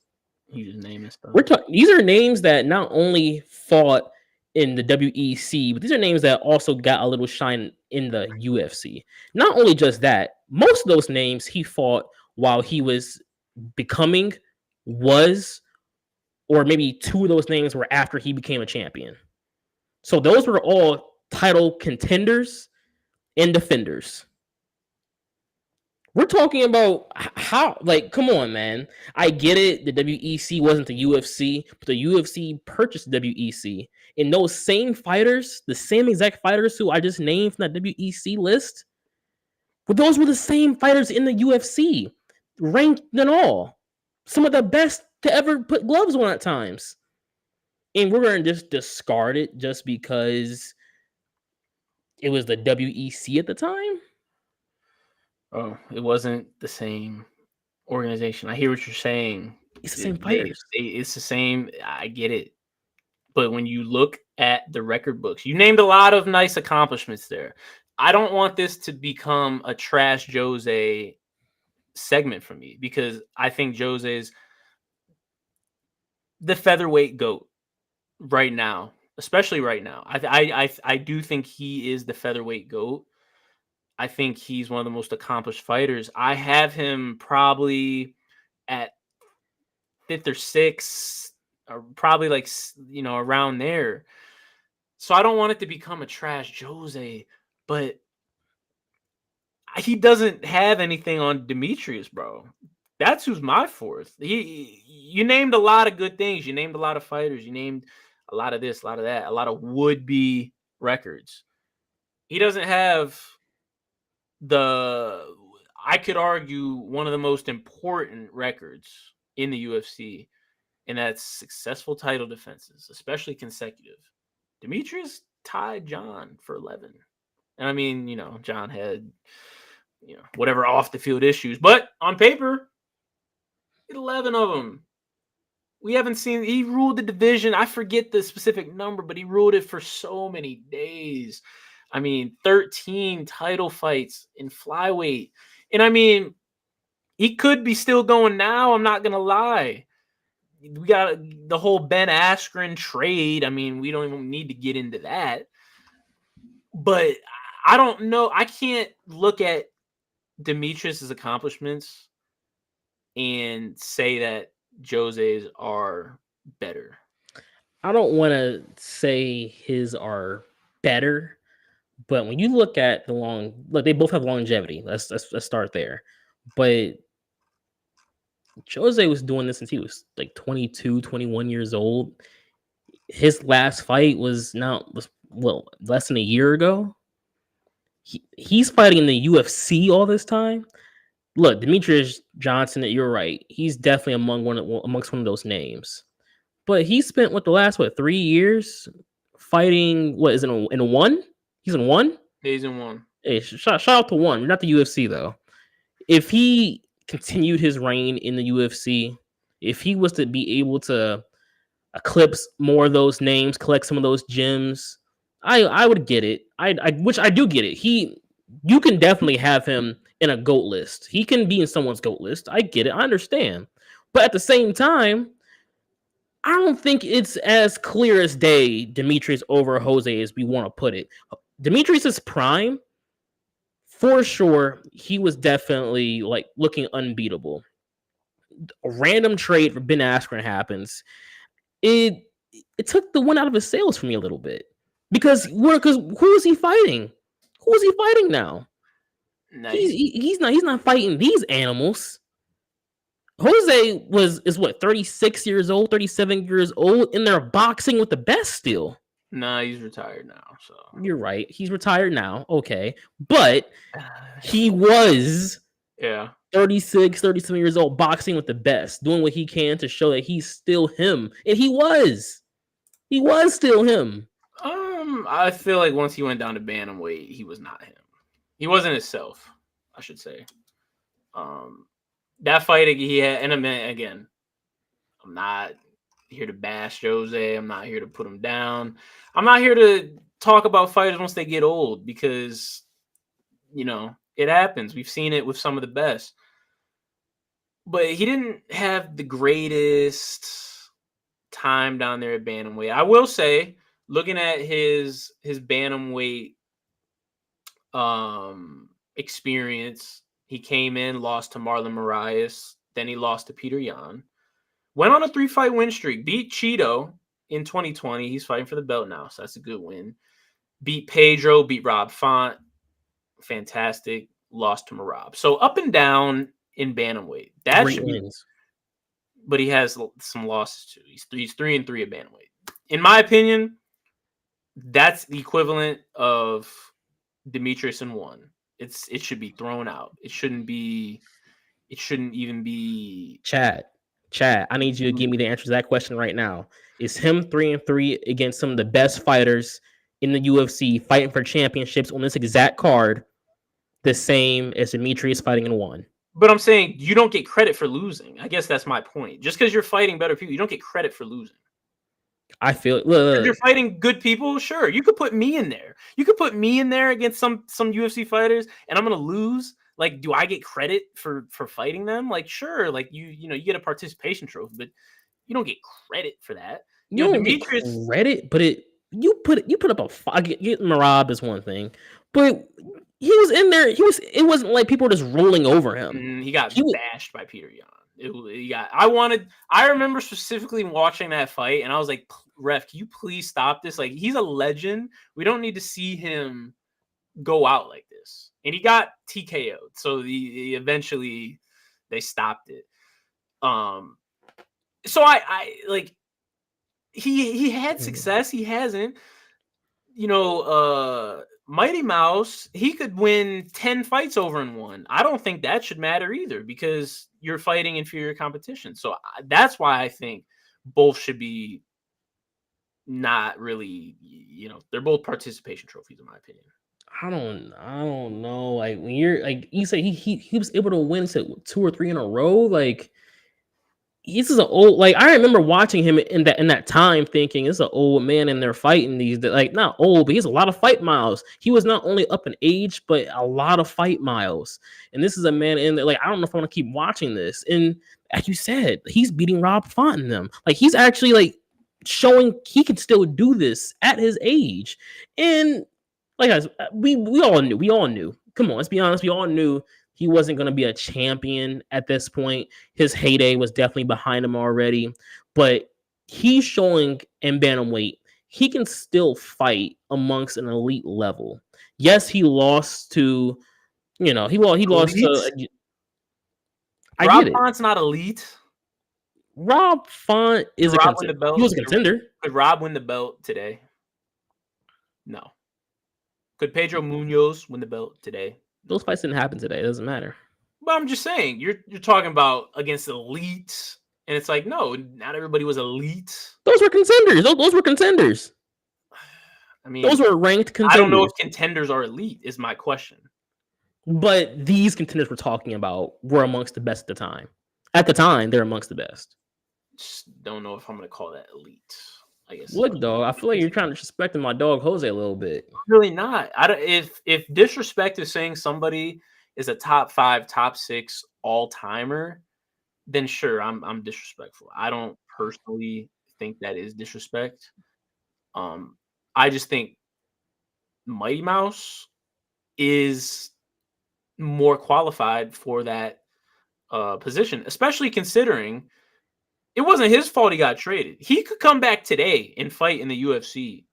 You just name it stuff. These are names that not only fought in the WEC, but these are names that also got a little shine in the UFC. Not only just that, most of those names he fought while he was or maybe 2 of those names were after he became a champion. So those were all title contenders and defenders. We're talking about come on, man. I get it. The WEC wasn't the UFC, but the UFC purchased the WEC. And those same fighters, the same exact fighters who I just named from that WEC list, but those were the same fighters in the UFC, ranked and all. Some of the best to ever put gloves on at times. And we're going to just discard it just because it was the WEC at the time? Oh, it wasn't the same organization. I hear what you're saying. It's the same fighters. It's the same. I get it. But when you look at the record books, you named a lot of nice accomplishments there. I don't want this to become a trash Jose segment for me because I think Jose's the featherweight GOAT right now, especially right now. I do think he is the featherweight GOAT. I think he's one of the most accomplished fighters. I have him probably at 5th or 6th or probably like around there. So I don't want it to become a trash Jose, but he doesn't have anything on Demetrius, bro. That's who's my fourth. You named a lot of good things. You named a lot of fighters. You named a lot of this, a lot of that, a lot of would-be records. He doesn't have I could argue, one of the most important records in the UFC, and that's successful title defenses, especially consecutive. Demetrius tied John for 11. And I mean, John had, whatever off the field issues, but on paper, 11 of them. We haven't seen, he ruled the division. I forget the specific number, but he ruled it for so many days. I mean, 13 title fights in flyweight. And I mean, he could be still going now. I'm not going to lie. We got the whole Ben Askren trade. I mean, we don't even need to get into that. But I don't know. I can't look at Demetrius's accomplishments and say that Jose's are better. I don't want to say his are better, but when you look at they both have longevity. Let's start there. But Jose was doing this since he was like 22, 21 years old. His last fight was less than a year ago. He's fighting in the UFC all this time. Look, Demetrius Johnson, you're right. He's definitely amongst one of those names. But he spent the last 3 years fighting. What is it in one? He's in one. He's in one. Hey, shout out to one. Not the UFC though. If he continued his reign in the UFC, if he was to be able to eclipse more of those names, collect some of those gems, I would get it. Which I do get it. You can definitely have him in a GOAT list. He can be in someone's GOAT list. I get it. I understand. But at the same time, I don't think it's as clear as day Demetrius over Jose as we want to put it. Demetrius's prime, for sure, he was definitely looking unbeatable. A random trade for Ben Askren happens. It took the wind out of his sails for me a little bit. Because who is he fighting? Who is he fighting now? Nice. He's not fighting these animals. Jose is 36 years old, 37 years old, and they're boxing with the best still. Nah, he's retired now. So you're right. He's retired now. Okay. But he was 36, 37 years old, boxing with the best, doing what he can to show that he's still him. And he was. He was still him. I feel like once he went down to bantamweight, he was not him. He wasn't himself, I should say. That fight he had, and again, I'm not here to bash Jose. I'm not here to put him down. I'm not here to talk about fighters once they get old because, it happens. We've seen it with some of the best. But he didn't have the greatest time down there at bantamweight. I will say, looking at his bantamweight experience, he came in, lost to Marlon Moraes, then he lost to Peter Yan. Went on a 3-fight win streak, beat Cheeto in 2020. He's fighting for the belt now, so that's a good win. Beat Pedro, beat Rob Font. Fantastic. Lost to Merab. So up and down in bantamweight. That should be, but he has some losses too. He's 3-3 at bantamweight. In my opinion, that's the equivalent of Demetrius in one. It should be thrown out. It shouldn't even be. Chad, I need you to give me the answer to that question right now. Is him 3-3 against some of the best fighters in the UFC fighting for championships on this exact card the same as Demetrius fighting in one? But I'm saying you don't get credit for losing. I guess that's my point. Just because you're fighting better people, you don't get credit for losing. I feel you're fighting good people. Sure, you could put me in there. You could put me in there against some UFC fighters, and I'm gonna lose. Do I get credit for fighting them? Sure. You get a participation trophy, but you don't get credit for that. You don't get credit, but you put up a fight. Getting Merab is one thing, but he was in there. It wasn't like people were just rolling over him. He got bashed by Peter Yan. I remember specifically watching that fight, and I was like, "Ref, can you please stop this? Like, he's a legend. We don't need to see him go out like this." And he got TKO'd, so eventually they stopped it. So I like he had success. He hasn't, Mighty Mouse, he could win 10 fights over in one. I don't think that should matter either because you're fighting inferior competition. So that's why I think both should be not really, they're both participation trophies in my opinion. I don't know. Like when you're like you say he was able to win 2 or 3 in a row. Like this is an old, like I remember watching him in that time thinking this is an old man and they're fighting these, like not old, but he has a lot of fight miles. He was not only up in age, but a lot of fight miles. And this is a man in there, like I don't know if I want to keep watching this. And as you said, he's beating Rob Font in them. Like he's actually like showing he can still do this at his age. And like guys, we all knew. Come on, let's be honest, we all knew he wasn't going to be a champion at this point. His heyday was definitely behind him already. But he's showing in bantamweight he can still fight amongst an elite level. Yes, he lost to, he lost to. Rob Font's not elite. Rob Font is a contender. He was a contender. Could Rob win the belt today? No. Could Pedro Munoz win the belt today? Those fights didn't happen today. It doesn't matter. But I'm just saying, you're talking about against elite, and it's like, no, not everybody was elite. Those were contenders. Those were contenders. I mean, those were ranked contenders. I don't know if contenders are elite, is my question. But these contenders we're talking about were amongst the best at the time. At the time, they're amongst the best. Just don't know if I'm going to call that elite. I guess. Look, dog, I feel like you're trying to disrespect my dog Jose a little bit. Really not. If disrespect is saying somebody is a top 5, top 6 all-timer, then sure, I'm disrespectful. I don't personally think that is disrespect. I just think Mighty Mouse is more qualified for that position, especially considering it wasn't his fault he got traded. He could come back today and fight in the UFC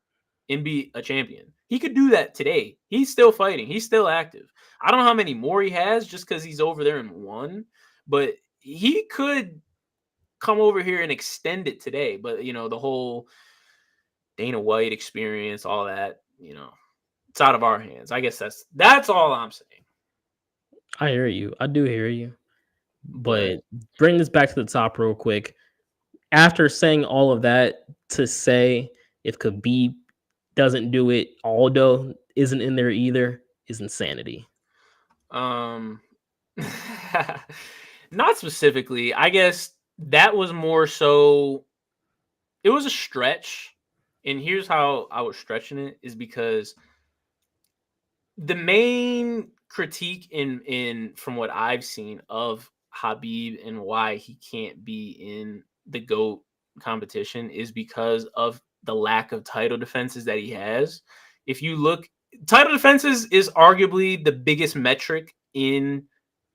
and be a champion. He could do that today. He's still fighting. He's still active. I don't know how many more he has just because he's over there and won, but he could come over here and extend it today. But, the whole Dana White experience, all that, it's out of our hands. I guess that's all I'm saying. I hear you. I do hear you. But bring this back to the top real quick. After saying all of that, to say if Khabib doesn't do it, Aldo isn't in there either, is insanity. Not specifically. I guess that was more so. It was a stretch, and here's how I was stretching it is because the main critique in from what I've seen of Khabib and why he can't be in the GOAT competition is because of the lack of title defenses that he has. If you look, title defenses is arguably the biggest metric in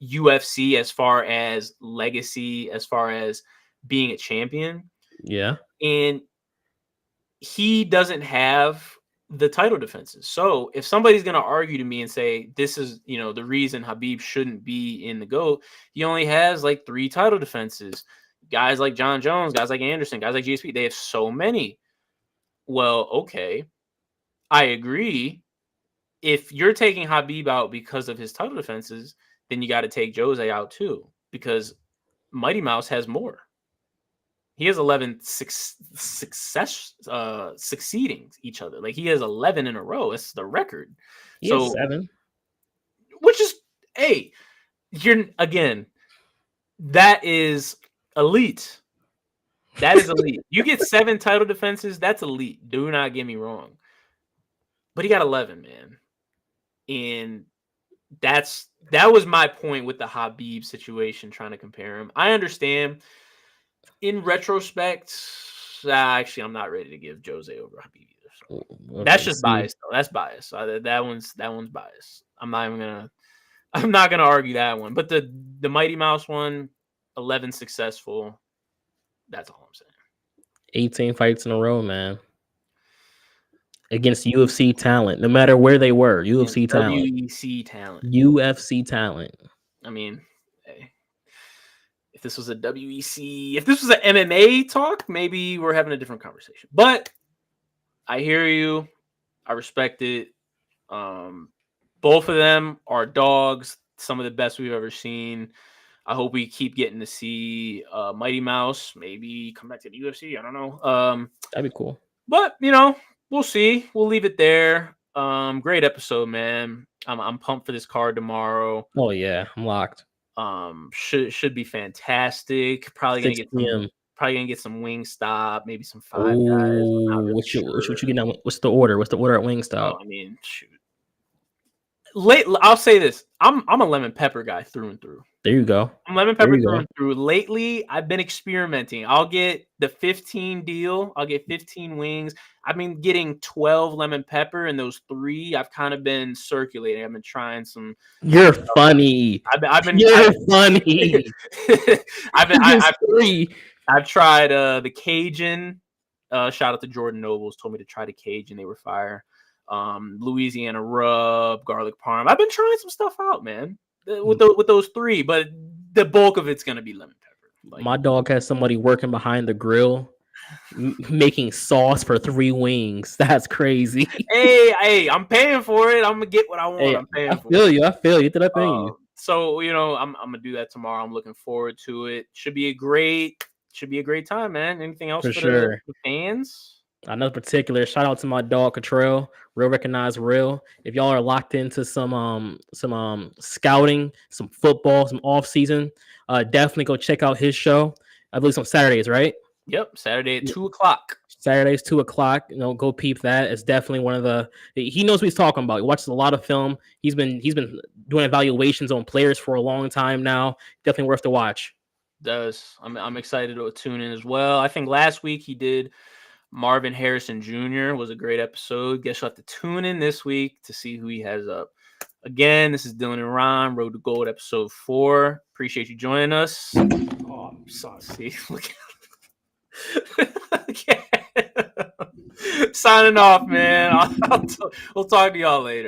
UFC as far as legacy, as far as being a champion. Yeah. And he doesn't have the title defenses. So if somebody's going to argue to me and say, this is, the reason Khabib shouldn't be in the GOAT, he only has like 3 title defenses. Guys like John Jones, guys like Anderson, guys like GSP, they have so many. Well, okay. I agree. If you're taking Khabib out because of his title defenses, then you got to take Jose out too, because Mighty Mouse has more. He has 11 succeeding each other. Like he has 11 in a row. It's the record. He has 7. Which is, hey, that is elite. That is elite. You get 7 title defenses, that's elite. Do not get me wrong. But he got 11, man. And that was my point with the Khabib situation, trying to compare him. I understand. In retrospect, actually, I'm not ready to give Jose over Khabib either. So. Okay, that's just bias, though. That's bias. That one's bias. I'm not gonna argue that one. But the Mighty Mouse one, 11 successful. That's all I'm saying. 18 fights in a row, man. Against UFC talent, no matter where they were. UFC talent. WEC talent. UFC talent. I mean, hey, if this was a WEC, if this was an MMA talk, maybe we're having a different conversation. But I hear you. I respect it. Both of them are dogs. Some of the best we've ever seen. I hope we keep getting to see Mighty Mouse maybe come back to the UFC. I don't know. That'd be cool. But we'll see. We'll leave it there. Great episode, man. I'm pumped for this card tomorrow. Oh yeah, I'm locked. Should be fantastic. Probably gonna get some Wingstop, maybe some Five Guys. Really what you getting on? What's the order? What's the order at Wingstop? Oh, I mean, shoot. I'll say this. I'm a lemon pepper guy through and through. There you go. I'm lemon pepper through and through. Lately, I've been experimenting. I'll get the 15 deal. I'll get 15 wings. I've been getting 12 lemon pepper, and those 3 I've kind of been circulating. I've been trying some. You're funny. You're funny. I've tried the Cajun. Shout out to Jordan Nobles. Told me to try the Cajun. They were fire. Louisiana rub, garlic parm. I've been trying some stuff out, man, with those 3, but the bulk of it's gonna be lemon pepper. My dog has somebody working behind the grill making sauce for 3 wings. That's crazy. Hey, I'm paying for it. I'm gonna get what I want. I'm paying for it. I feel you. Did I pay you? So I'm gonna do that tomorrow. I'm looking forward to it. Should be a great time, man. Anything else for the fans? Another particular shout out to my dog Cottrell, Real Recognize Real. If y'all are locked into some scouting, some football, some off season, definitely go check out his show. I believe it's on Saturdays, right? Yep, Saturday at 2:00. Saturdays 2:00. Go peep that. It's definitely one of the. He knows what he's talking about. He watches a lot of film. He's been doing evaluations on players for a long time now. Definitely worth the watch. I'm excited to tune in as well. I think last week he did Marvin Harrison Jr. was a great episode. Guess you'll have to tune in this week to see who he has up. Again, this is Dylan and Ron, Road to Gold, episode 4. Appreciate you joining us. Oh, I'm sorry. See, look at Signing off, man. We'll talk to y'all later.